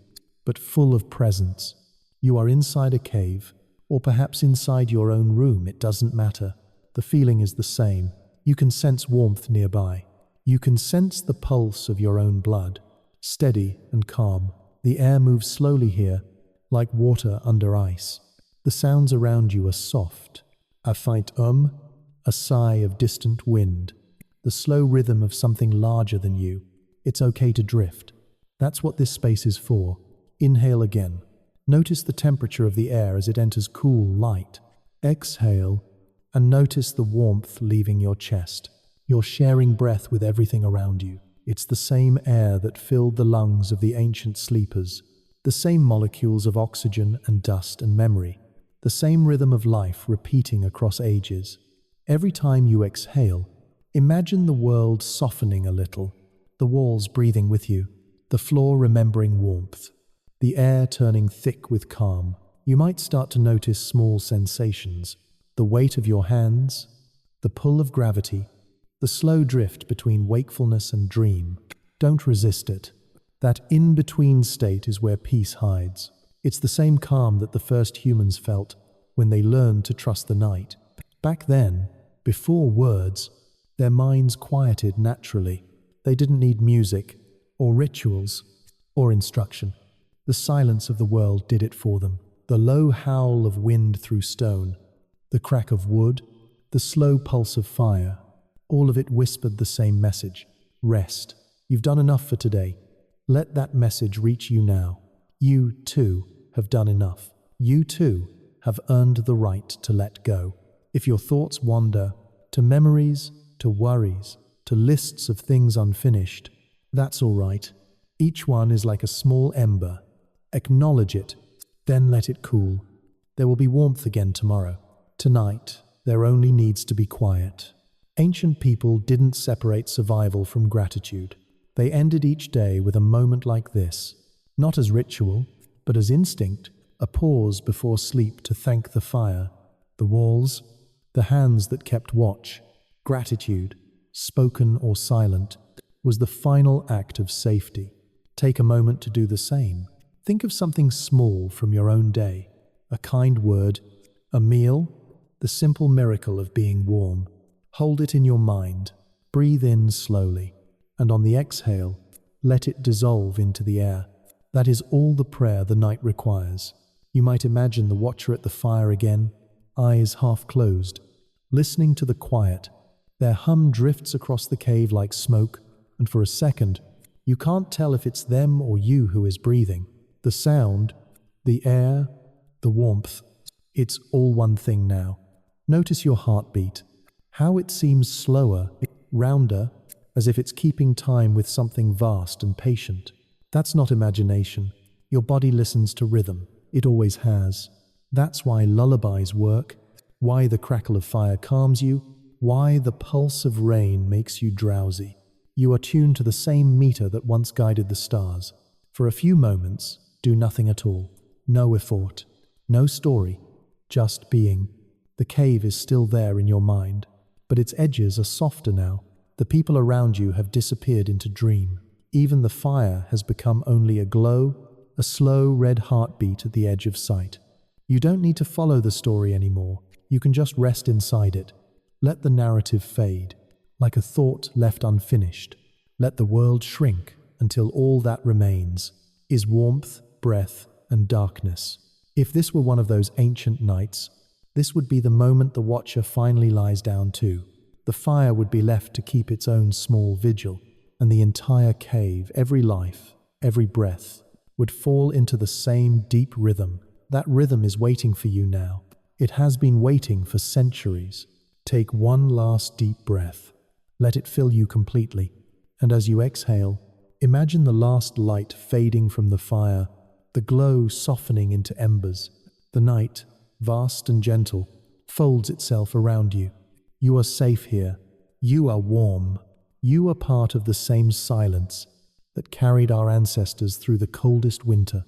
but full of presence. You are inside a cave, or perhaps inside your own room, it doesn't matter. The feeling is the same. You can sense warmth nearby. You can sense the pulse of your own blood, steady and calm. The air moves slowly here, like water under ice. The sounds around you are soft. A faint a sigh of distant wind, the slow rhythm of something larger than you. It's okay to drift. That's what this space is for. Inhale again. Notice the temperature of the air as it enters cool, light. Exhale, and notice the warmth leaving your chest. You're sharing breath with everything around you. It's the same air that filled the lungs of the ancient sleepers, the same molecules of oxygen and dust and memory, the same rhythm of life repeating across ages. Every time you exhale, imagine the world softening a little, the walls breathing with you, the floor remembering warmth, the air turning thick with calm. You might start to notice small sensations, the weight of your hands, the pull of gravity, the slow drift between wakefulness and dream. Don't resist it. That in-between state is where peace hides. It's the same calm that the first humans felt when they learned to trust the night. Back then, before words, their minds quieted naturally. They didn't need music, or rituals, or instruction. The silence of the world did it for them. The low howl of wind through stone, the crack of wood, the slow pulse of fire, all of it whispered the same message. Rest. You've done enough for today. Let that message reach you now. You, too, have done enough. You, too, have earned the right to let go. If your thoughts wander to memories, to worries, to lists of things unfinished, that's all right. Each one is like a small ember. Acknowledge it, then let it cool. There will be warmth again tomorrow. Tonight, there only needs to be quiet. Ancient people didn't separate survival from gratitude. They ended each day with a moment like this, not as ritual, but as instinct, a pause before sleep to thank the fire, the walls, the hands that kept watch. Gratitude, spoken or silent, was the final act of safety. Take a moment to do the same. Think of something small from your own day, a kind word, a meal, the simple miracle of being warm. Hold it in your mind, breathe in slowly, and on the exhale, let it dissolve into the air. That is all the prayer the night requires. You might imagine the watcher at the fire again, eyes half closed, listening to the quiet. Their hum drifts across the cave like smoke, and for a second, you can't tell if it's them or you who is breathing. The sound, the air, the warmth, it's all one thing now. Notice your heartbeat, how it seems slower, rounder, as if it's keeping time with something vast and patient. That's not imagination. Your body listens to rhythm. It always has. That's why lullabies work, why the crackle of fire calms you, why the pulse of rain makes you drowsy. You are tuned to the same meter that once guided the stars. For a few moments, do nothing at all. No effort, no story, just being. The cave is still there in your mind, but its edges are softer now. The people around you have disappeared into dream. Even the fire has become only a glow, a slow red heartbeat at the edge of sight. You don't need to follow the story anymore. You can just rest inside it. Let the narrative fade, like a thought left unfinished. Let the world shrink until all that remains is warmth, breath, and darkness. If this were one of those ancient nights, this would be the moment the watcher finally lies down too. The fire would be left to keep its own small vigil, and the entire cave, every life, every breath, would fall into the same deep rhythm. That rhythm is waiting for you now. It has been waiting for centuries. Take one last deep breath. Let it fill you completely. And as you exhale, Imagine the last light fading from the fire, the glow softening into embers. The night, vast and gentle, folds itself around you. You are safe here. You are warm. You are part of the same silence that carried our ancestors through the coldest winter.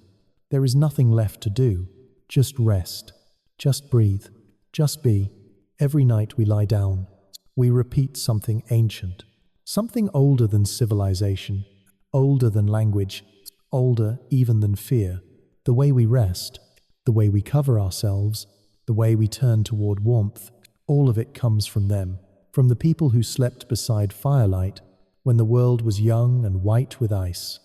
There is nothing left to do. Just rest. Just breathe. Just be. Every night we lie down, we repeat something ancient, something older than civilization, older than language, older even than fear. The way we rest, the way we cover ourselves, the way we turn toward warmth, all of it comes from them, from the people who slept beside firelight when the world was young and white with ice.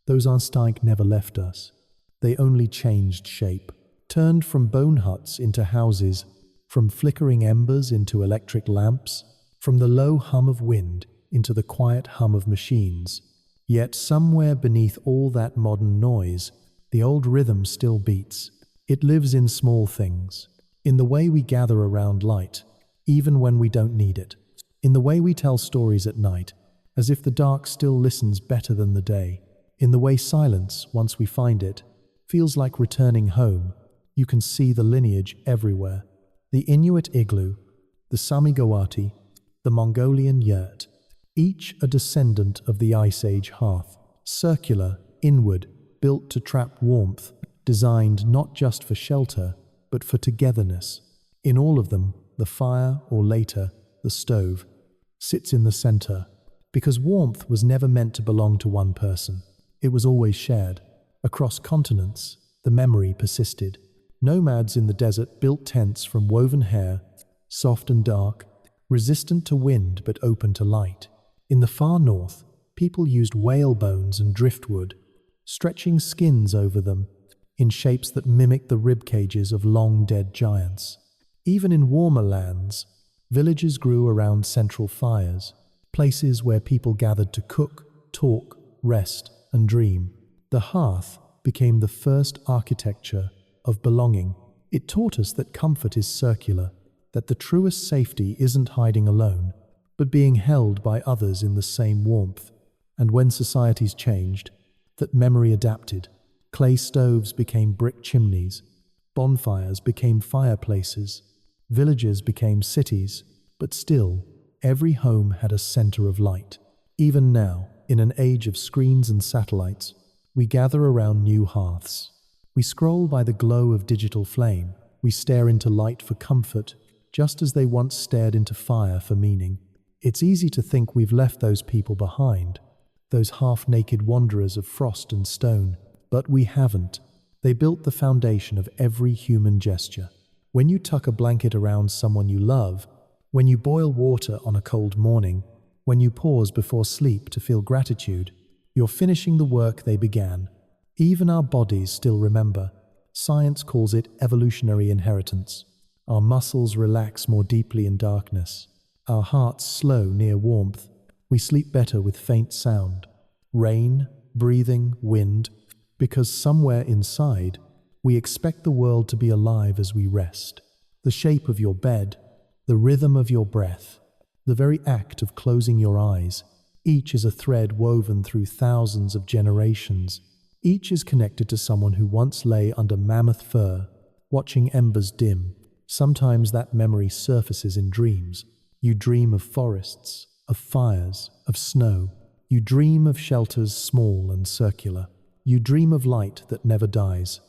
Those IceAge never left us. They only changed shape, turned from bone huts into houses, from flickering embers into electric lamps, from the low hum of wind into the quiet hum of machines. Yet somewhere beneath all that modern noise, the old rhythm still beats. It lives in small things, in the way we gather around light, even when we don't need it, in the way we tell stories at night, as if the dark still listens better than the day, in the way silence, once we find it, feels like returning home. You can see the lineage everywhere. The Inuit igloo, the Samigawati, the Mongolian yurt, each a descendant of the Ice Age hearth, circular, inward, built to trap warmth, designed not just for shelter, but for togetherness. In all of them, the fire, or later, the stove, sits in the center, because warmth was never meant to belong to one person. It was always shared. Across continents, the memory persisted. Nomads in the desert built tents from woven hair, soft and dark, resistant to wind but open to light. In the far north, people used whale bones and driftwood, stretching skins over them in shapes that mimicked the rib cages of long-dead giants. Even in warmer lands, villages grew around central fires, places where people gathered to cook, talk, rest, and dream. The hearth became the first architecture of belonging. It taught us that comfort is circular, that the truest safety isn't hiding alone, but being held by others in the same warmth. And when societies changed, that memory adapted. Clay stoves became brick chimneys, bonfires became fireplaces, villages became cities, but still, every home had a center of light. Even now, in an age of screens and satellites, we gather around new hearths. We scroll by the glow of digital flame. We stare into light for comfort, just as they once stared into fire for meaning. It's easy to think we've left those people behind, those half-naked wanderers of frost and stone, but we haven't. They built the foundation of every human gesture. When you tuck a blanket around someone you love, when you boil water on a cold morning, when you pause before sleep to feel gratitude, you're finishing the work they began. Even our bodies still remember. Science calls it evolutionary inheritance. Our muscles relax more deeply in darkness. Our hearts slow near warmth. We sleep better with faint sound. Rain, breathing, wind, because somewhere inside, we expect the world to be alive as we rest. The shape of your bed, the rhythm of your breath, the very act of closing your eyes, each is a thread woven through thousands of generations. Each is connected to someone who once lay under mammoth fir, watching embers dim. Sometimes that memory surfaces in dreams. You dream of forests, of fires, of snow. You dream of shelters small and circular. You dream of light that never dies.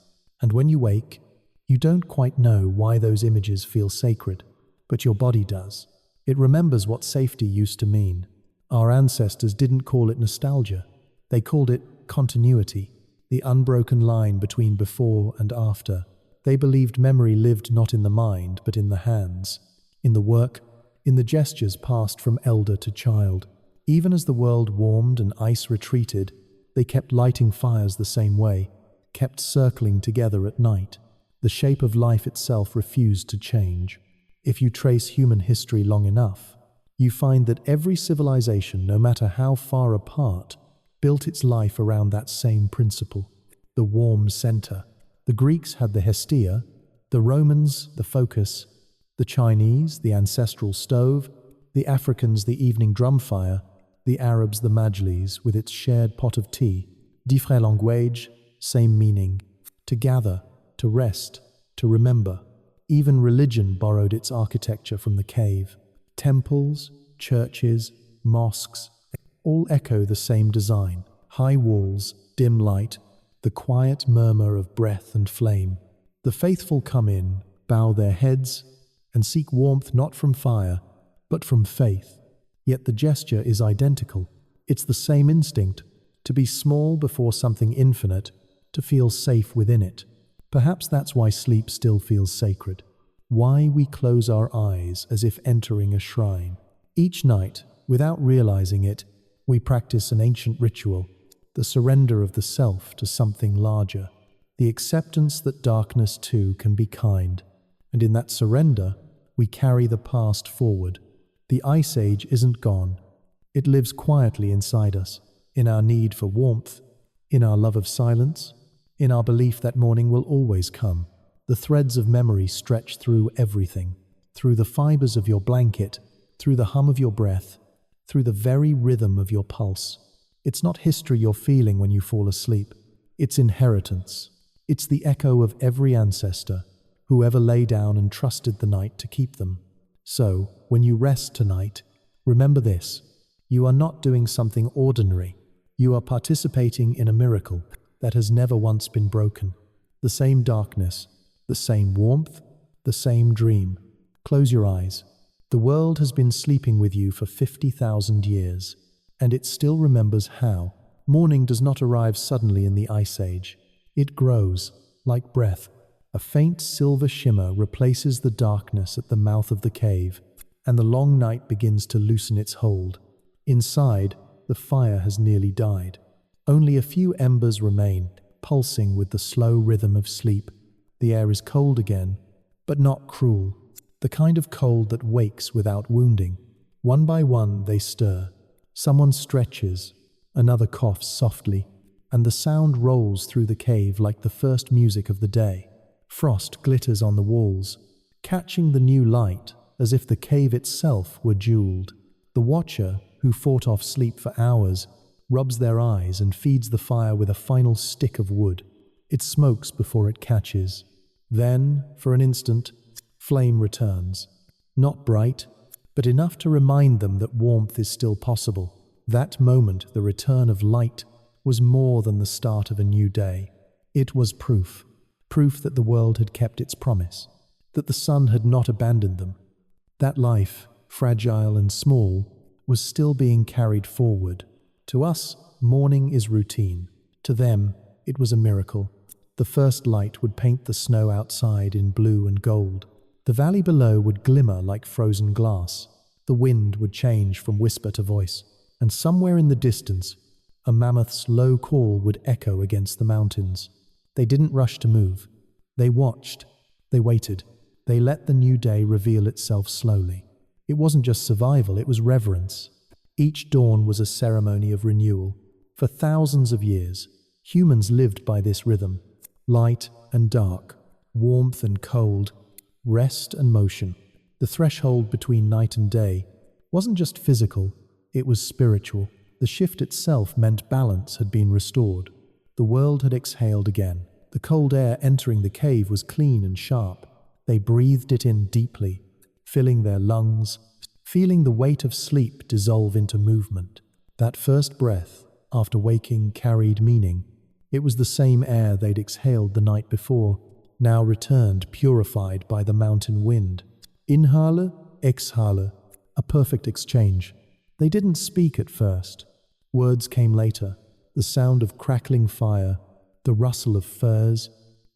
And when you wake, you don't quite know why those images feel sacred, but your body does. It remembers what safety used to mean. Our ancestors didn't call it nostalgia. They called it continuity, the unbroken line between before and after. They believed memory lived not in the mind, but in the hands, in the work, in the gestures passed from elder to child. Even as the world warmed and ice retreated, they kept lighting fires the same way, kept circling together at night. The shape of life itself refused to change. If you trace human history long enough, you find that every civilization, no matter how far apart, built its life around that same principle, the warm center. The Greeks had the Hestia, the Romans the focus, the Chinese the ancestral stove, the Africans the evening drum fire, the Arabs the majlis with its shared pot of tea. Différent language, same meaning. To gather, to rest, to remember. Even religion borrowed its architecture from the cave. Temples, churches, mosques, all echo the same design. High walls, dim light, the quiet murmur of breath and flame. The faithful come in, bow their heads, and seek warmth not from fire, but from faith. Yet the gesture is identical. It's the same instinct, to be small before something infinite, to feel safe within it. Perhaps that's why sleep still feels sacred. Why we close our eyes as if entering a shrine. Each night, without realizing it, we practice an ancient ritual, the surrender of the self to something larger, the acceptance that darkness too can be kind. And in that surrender, we carry the past forward. The Ice Age isn't gone. It lives quietly inside us, in our need for warmth, in our love of silence, in our belief that morning will always come. The threads of memory stretch through everything, through the fibers of your blanket, through the hum of your breath, through the very rhythm of your pulse. It's not history you're feeling when you fall asleep. It's inheritance. It's the echo of every ancestor, whoever lay down and trusted the night to keep them. So, when you rest tonight, remember this: you are not doing something ordinary. You are participating in a miracle that has never once been broken. The same darkness, the same warmth, the same dream. Close your eyes. The world has been sleeping with you for 50,000 years, and it still remembers how. Morning does not arrive suddenly in the Ice Age. It grows, like breath. A faint silver shimmer replaces the darkness at the mouth of the cave, and the long night begins to loosen its hold. Inside, the fire has nearly died. Only a few embers remain, pulsing with the slow rhythm of sleep. The air is cold again, but not cruel. The kind of cold that wakes without wounding. One by one they stir. Someone stretches, another coughs softly, and the sound rolls through the cave like the first music of the day. Frost glitters on the walls, catching the new light as if the cave itself were jeweled. The watcher, who fought off sleep for hours, rubs their eyes and feeds the fire with a final stick of wood. It smokes before it catches. Then, for an instant, flame returns. Not bright, but enough to remind them that warmth is still possible. That moment, the return of light, was more than the start of a new day. It was proof. Proof that the world had kept its promise, that the sun had not abandoned them, that life, fragile and small, was still being carried forward. To us, morning is routine. To them, it was a miracle. The first light would paint the snow outside in blue and gold. The valley below would glimmer like frozen glass. The wind would change from whisper to voice, and somewhere in the distance, a mammoth's low call would echo against the mountains. They didn't rush to move. They watched. They waited. They let the new day reveal itself slowly. It wasn't just survival, it was reverence. Each dawn was a ceremony of renewal. For thousands of years, humans lived by this rhythm. Light and dark, warmth and cold, rest and motion. The threshold between night and day wasn't just physical, it was spiritual. The shift itself meant balance had been restored. The world had exhaled again. The cold air entering the cave was clean and sharp. They breathed it in deeply, filling their lungs, feeling the weight of sleep dissolve into movement. That first breath, after waking, carried meaning. It was the same air they'd exhaled the night before, now returned purified by the mountain wind. Inhale, exhale, a perfect exchange. They didn't speak at first. Words came later, the sound of crackling fire, the rustle of furs,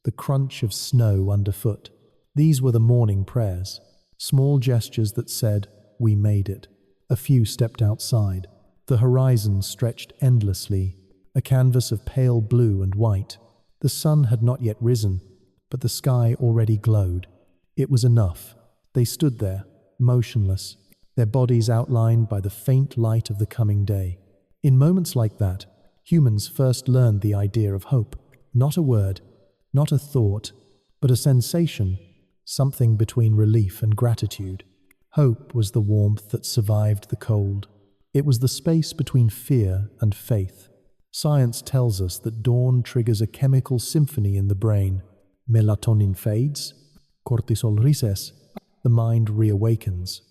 the crunch of snow underfoot. These were the morning prayers, small gestures that said, "We made it." A few stepped outside. The horizon stretched endlessly, a canvas of pale blue and white. The sun had not yet risen, but the sky already glowed. It was enough. They stood there, motionless, their bodies outlined by the faint light of the coming day. In moments like that, humans first learned the idea of hope. Not a word, not a thought, but a sensation, something between relief and gratitude. Hope was the warmth that survived the cold. It was the space between fear and faith. Science tells us that dawn triggers a chemical symphony in the brain. Melatonin fades, cortisol rises, the mind reawakens.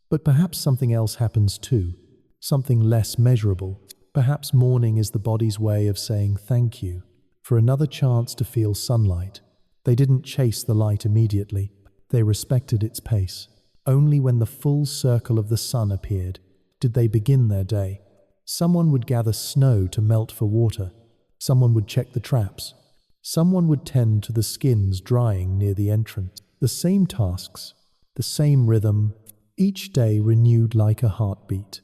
But perhaps something else happens too, something less measurable. Perhaps morning is the body's way of saying thank you for another chance to feel sunlight. They didn't chase the light immediately. They respected its pace. Only when the full circle of the sun appeared did they begin their day. Someone would gather snow to melt for water. Someone would check the traps. Someone would tend to the skins drying near the entrance. The same tasks, the same rhythm, each day renewed like a heartbeat.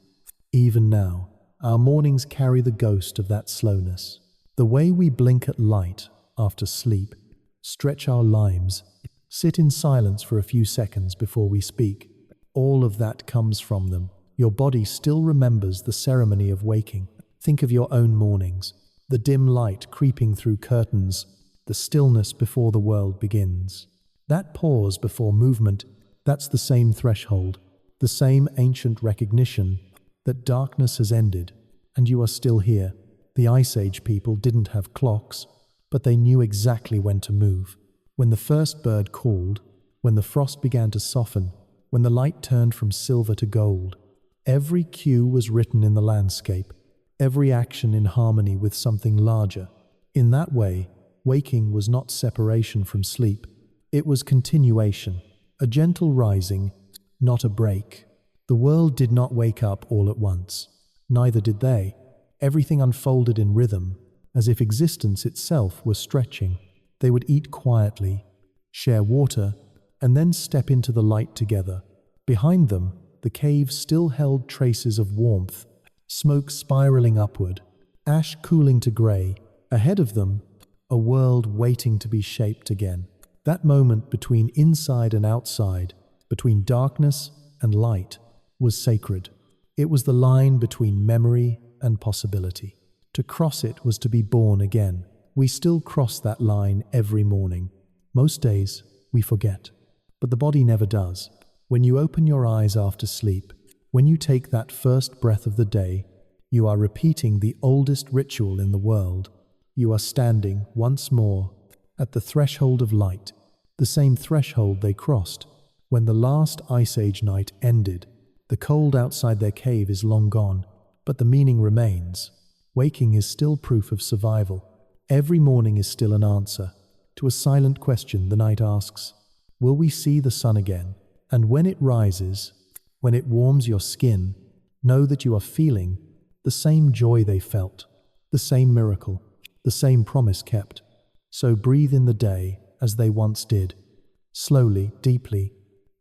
Even now, our mornings carry the ghost of that slowness. The way we blink at light after sleep, stretch our limes, sit in silence for a few seconds before we speak, all of that comes from them. Your body still remembers the ceremony of waking. Think of your own mornings, the dim light creeping through curtains, the stillness before the world begins. That pause before movement, that's the same threshold, the same ancient recognition that darkness has ended, and you are still here. The Ice Age people didn't have clocks, but they knew exactly when to move. When the first bird called, when the frost began to soften, when the light turned from silver to gold, every cue was written in the landscape, every action in harmony with something larger. In that way, waking was not separation from sleep. It was continuation, a gentle rising, not a break. The world did not wake up all at once. Neither did they. Everything unfolded in rhythm, as if existence itself were stretching. They would eat quietly, share water, and then step into the light together. Behind them, the cave still held traces of warmth, smoke spiraling upward, ash cooling to grey. Ahead of them, a world waiting to be shaped again. That moment between inside and outside, between darkness and light, was sacred. It was the line between memory and possibility. To cross it was to be born again. We still cross that line every morning. Most days, we forget. But the body never does. When you open your eyes after sleep, when you take that first breath of the day, you are repeating the oldest ritual in the world. You are standing, once more, at the threshold of light, the same threshold they crossed when the last Ice Age night ended. The cold outside their cave is long gone, but the meaning remains. Waking is still proof of survival. Every morning is still an answer to a silent question the night asks, will we see the sun again? And when it rises, when it warms your skin, know that you are feeling the same joy they felt, the same miracle, the same promise kept. So breathe in the day as they once did, slowly, deeply,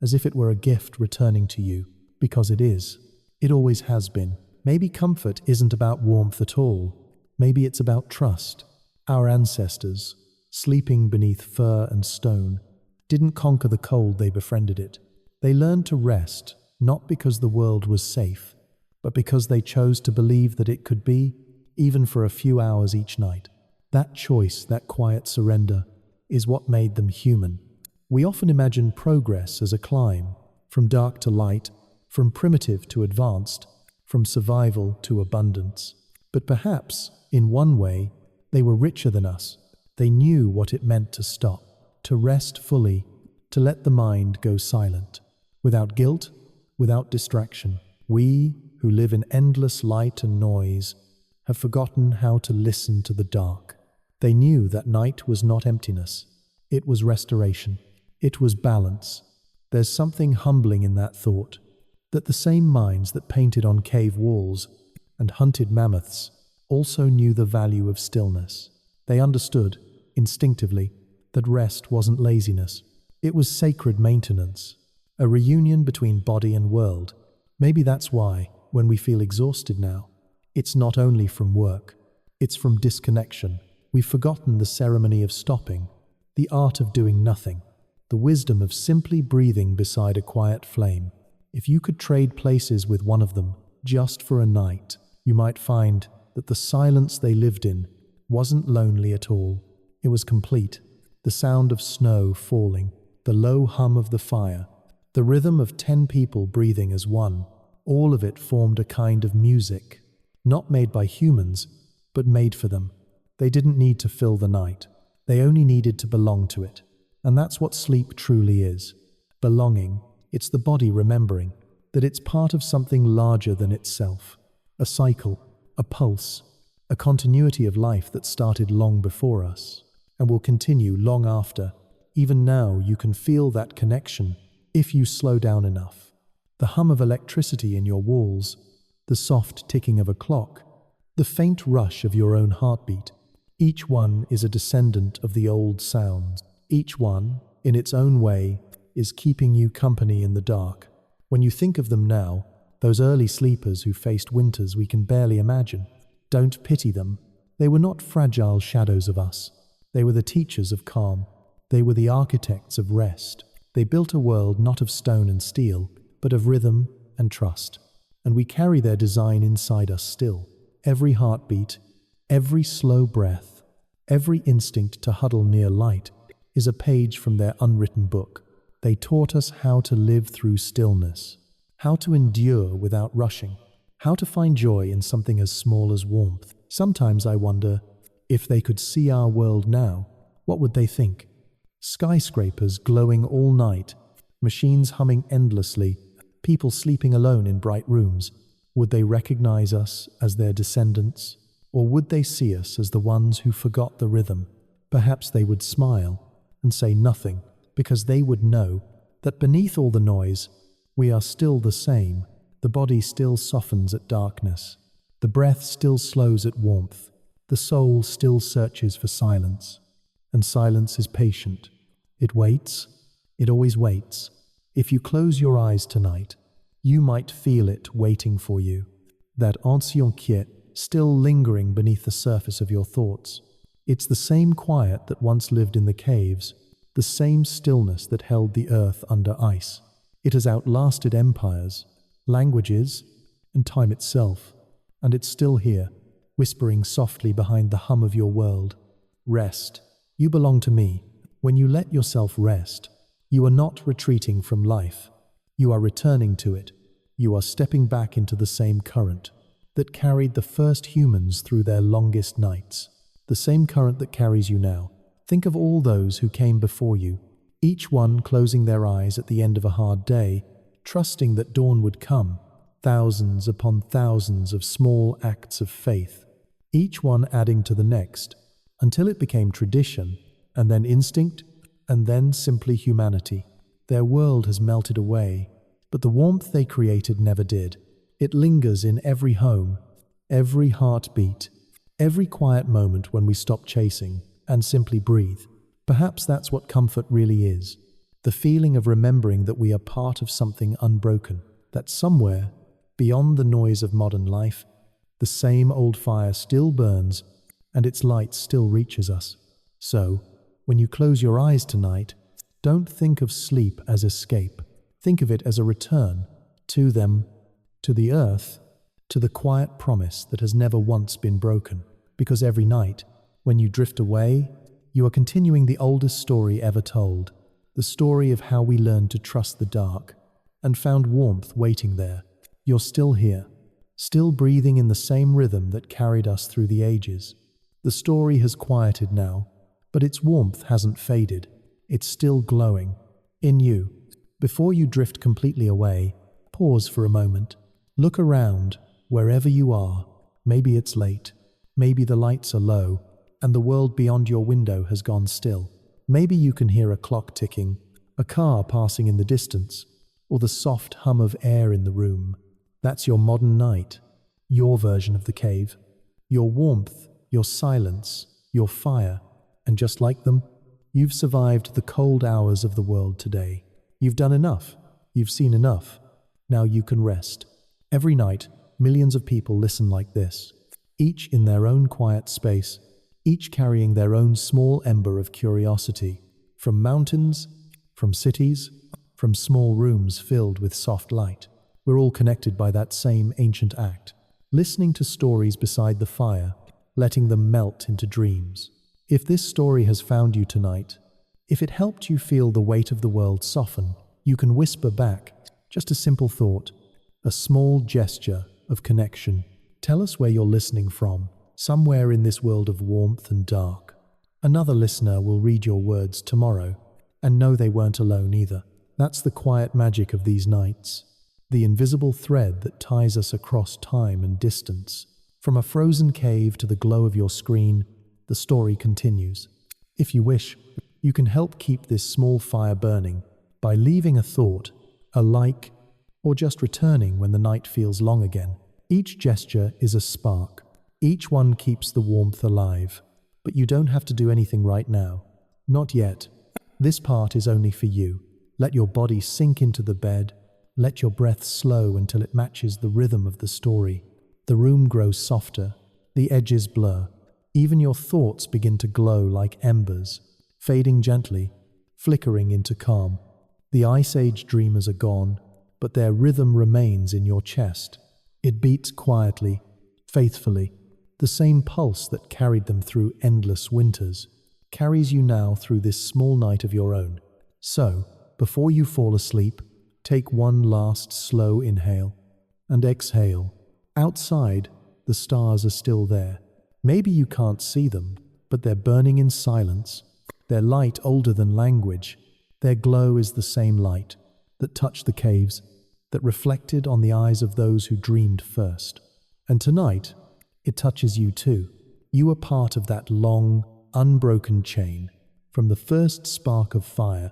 as if it were a gift returning to you, because it is. It always has been. Maybe comfort isn't about warmth at all. Maybe it's about trust. Our ancestors, sleeping beneath fir and stone, didn't conquer the cold, they befriended it. They learned to rest, not because the world was safe, but because they chose to believe that it could be, even for a few hours each night. That choice, that quiet surrender, is what made them human. We often imagine progress as a climb, from dark to light, from primitive to advanced, from survival to abundance. But perhaps, in one way, they were richer than us. They knew what it meant to stop, to rest fully, to let the mind go silent. Without guilt, without distraction. We, who live in endless light and noise, have forgotten how to listen to the dark. They knew that night was not emptiness. It was restoration. It was balance. There's something humbling in that thought, that the same minds that painted on cave walls and hunted mammoths also knew the value of stillness. They understood, instinctively, that rest wasn't laziness. It was sacred maintenance, a reunion between body and world. Maybe that's why, when we feel exhausted now, it's not only from work, it's from disconnection. We've forgotten the ceremony of stopping, the art of doing nothing, the wisdom of simply breathing beside a quiet flame. If you could trade places with one of them, just for a night, you might find that the silence they lived in wasn't lonely at all. It was complete. The sound of snow falling, the low hum of the fire, the rhythm of 10 people breathing as one, All of it formed a kind of music, not made by humans, but made for them. They didn't need to fill the night. They only needed to belong to it. And that's what sleep truly is. Belonging. It's the body remembering that it's part of something larger than itself. A cycle, a pulse, a continuity of life that started long before us and will continue long after. Even now, you can feel that connection if you slow down enough. The hum of electricity in your walls, the soft ticking of a clock, the faint rush of your own heartbeat. Each one is a descendant of the old sounds. Each one, in its own way, is keeping you company in the dark. When you think of them now, those early sleepers who faced winters we can barely imagine, don't pity them. They were not fragile shadows of us. They were the teachers of calm. They were the architects of rest. They built a world not of stone and steel, but of rhythm and trust. And we carry their design inside us still. Every heartbeat, every slow breath, every instinct to huddle near light is a page from their unwritten book. They taught us how to live through stillness, how to endure without rushing, how to find joy in something as small as warmth. Sometimes I wonder, if they could see our world now, what would they think? Skyscrapers glowing all night, machines humming endlessly, people sleeping alone in bright rooms. Would they recognize us as their descendants? Or would they see us as the ones who forgot the rhythm? Perhaps they would smile and say nothing, because they would know that beneath all the noise, we are still the same. The body still softens at darkness. The breath still slows at warmth. The soul still searches for silence. And silence is patient. It waits. It always waits. If you close your eyes tonight, you might feel it waiting for you. That ancien quiet still lingering beneath the surface of your thoughts. It's the same quiet that once lived in the caves, the same stillness that held the earth under ice. It has outlasted empires, languages, and time itself, and it's still here, whispering softly behind the hum of your world. Rest. You belong to me. When you let yourself rest, you are not retreating from life. You are returning to it. You are stepping back into the same current that carried the first humans through their longest nights. The same current that carries you now. Think of all those who came before you, each one closing their eyes at the end of a hard day, trusting that dawn would come. Thousands upon thousands of small acts of faith, each one adding to the next, until it became tradition, and then instinct, and then simply humanity. Their world has melted away, but the warmth they created never did. It lingers in every home, every heartbeat, every quiet moment when we stop chasing and simply breathe. Perhaps that's what comfort really is. The feeling of remembering that we are part of something unbroken, that somewhere, beyond the noise of modern life, the same old fire still burns and its light still reaches us. So, when you close your eyes tonight, don't think of sleep as escape. Think of it as a return to them, to the earth, to the quiet promise that has never once been broken. Because every night, when you drift away, you are continuing the oldest story ever told, the story of how we learned to trust the dark and found warmth waiting there. You're still here, still breathing in the same rhythm that carried us through the ages. The story has quieted now, but its warmth hasn't faded. It's still glowing in you. Before you drift completely away, pause for a moment. Look around, wherever you are. Maybe it's late. Maybe the lights are low, and the world beyond your window has gone still. Maybe you can hear a clock ticking, a car passing in the distance, or the soft hum of air in the room. That's your modern night, your version of the cave. Your warmth, your silence, your fire. And just like them, you've survived the cold hours of the world today. You've done enough. You've seen enough. Now you can rest. Every night, millions of people listen like this, each in their own quiet space, each carrying their own small ember of curiosity, from mountains, from cities, from small rooms filled with soft light. We're all connected by that same ancient act, listening to stories beside the fire, letting them melt into dreams. If this story has found you tonight, if it helped you feel the weight of the world soften, you can whisper back just a simple thought. a small gesture of connection. Tell us where you're listening from, somewhere in this world of warmth and dark. Another listener will read your words tomorrow and know they weren't alone either. That's the quiet magic of these nights, the invisible thread that ties us across time and distance. From a frozen cave to the glow of your screen, the story continues. If you wish, you can help keep this small fire burning by leaving a thought, a like, or just returning when the night feels long again. Each gesture is a spark. Each one keeps the warmth alive. But you don't have to do anything right now. Not yet. This part is only for you. Let your body sink into the bed. Let your breath slow until it matches the rhythm of the story. The room grows softer. The edges blur. Even your thoughts begin to glow like embers, fading gently, flickering into calm. The IceAge dreamers are gone, but their rhythm remains in your chest. It beats quietly, faithfully. The same pulse that carried them through endless winters carries you now through this small night of your own. So, before you fall asleep, take one last slow inhale and exhale. Outside, the stars are still there. Maybe you can't see them, but they're burning in silence. Their light older than language. Their glow is the same light that touched the caves, that reflected on the eyes of those who dreamed first. And tonight, it touches you too. You are part of that long, unbroken chain, from the first spark of fire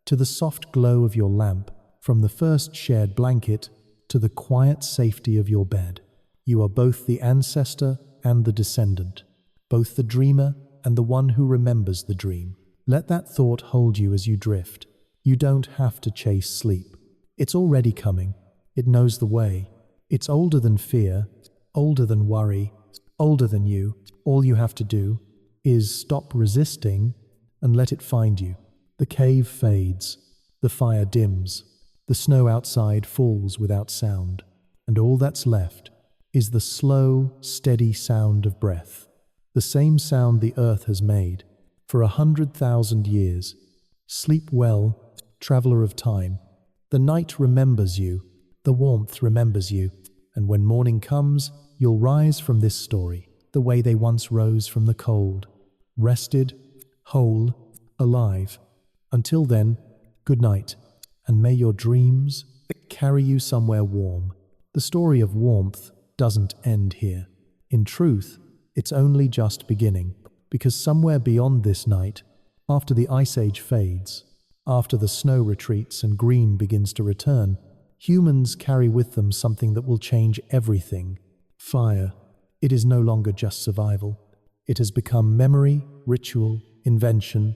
to the soft glow of your lamp, from the first shared blanket to the quiet safety of your bed. You are both the ancestor and the descendant, both the dreamer and the one who remembers the dream. Let that thought hold you as you drift. You don't have to chase sleep. It's already coming. It knows the way. It's older than fear, older than worry, older than you. All you have to do is stop resisting and let it find you. The cave fades, the fire dims, the snow outside falls without sound, and all that's left is the slow, steady sound of breath, the same sound the earth has made for 100,000 years. Sleep well, traveler of time. The night remembers you, the warmth remembers you, and when morning comes, you'll rise from this story the way they once rose from the cold, rested, whole, alive. Until then, good night, and may your dreams carry you somewhere warm. The story of warmth doesn't end here. In truth, it's only just beginning, because somewhere beyond this night, after the IceAge fades, after the snow retreats and green begins to return, humans carry with them something that will change everything. Fire. It is no longer just survival. It has become memory, ritual, invention.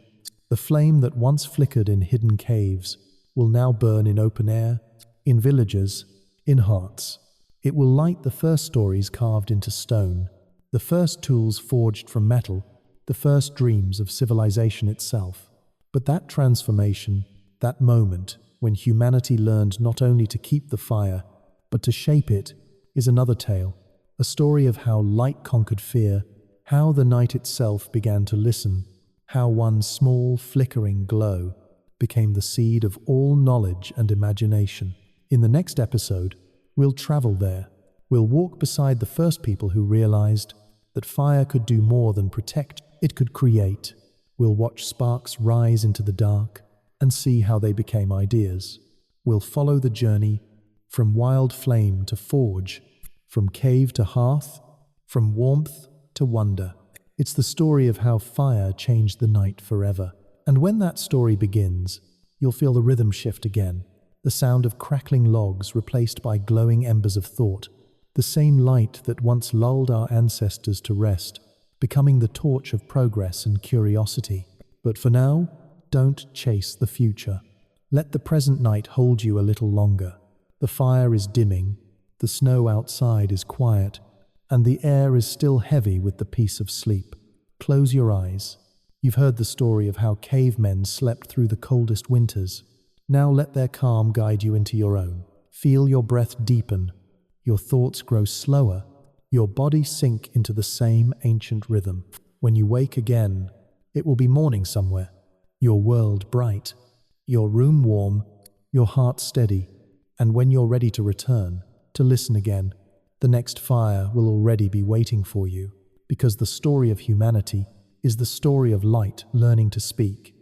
The flame that once flickered in hidden caves will now burn in open air, in villages, in hearts. It will light the first stories carved into stone, the first tools forged from metal, the first dreams of civilization itself. But that transformation, that moment when humanity learned not only to keep the fire, but to shape it, is another tale, a story of how light conquered fear, how the night itself began to listen, how one small flickering glow became the seed of all knowledge and imagination. In the next episode, we'll travel there. We'll walk beside the first people who realized that fire could do more than protect, it could create. We'll watch sparks rise into the dark and see how they became ideas. We'll follow the journey from wild flame to forge, from cave to hearth, from warmth to wonder. It's the story of how fire changed the night forever. And when that story begins, you'll feel the rhythm shift again, the sound of crackling logs replaced by glowing embers of thought, the same light that once lulled our ancestors to rest, becoming the torch of progress and curiosity. But for now, don't chase the future. Let the present night hold you a little longer. The fire is dimming, the snow outside is quiet, and the air is still heavy with the peace of sleep. Close your eyes. You've heard the story of how cavemen slept through the coldest winters. Now let their calm guide you into your own. Feel your breath deepen, your thoughts grow slower, your body sink into the same ancient rhythm. When you wake again, it will be morning somewhere, your world bright, your room warm, your heart steady, and when you're ready to return, to listen again. The next fire will already be waiting for you, because the story of humanity is the story of light learning to speak.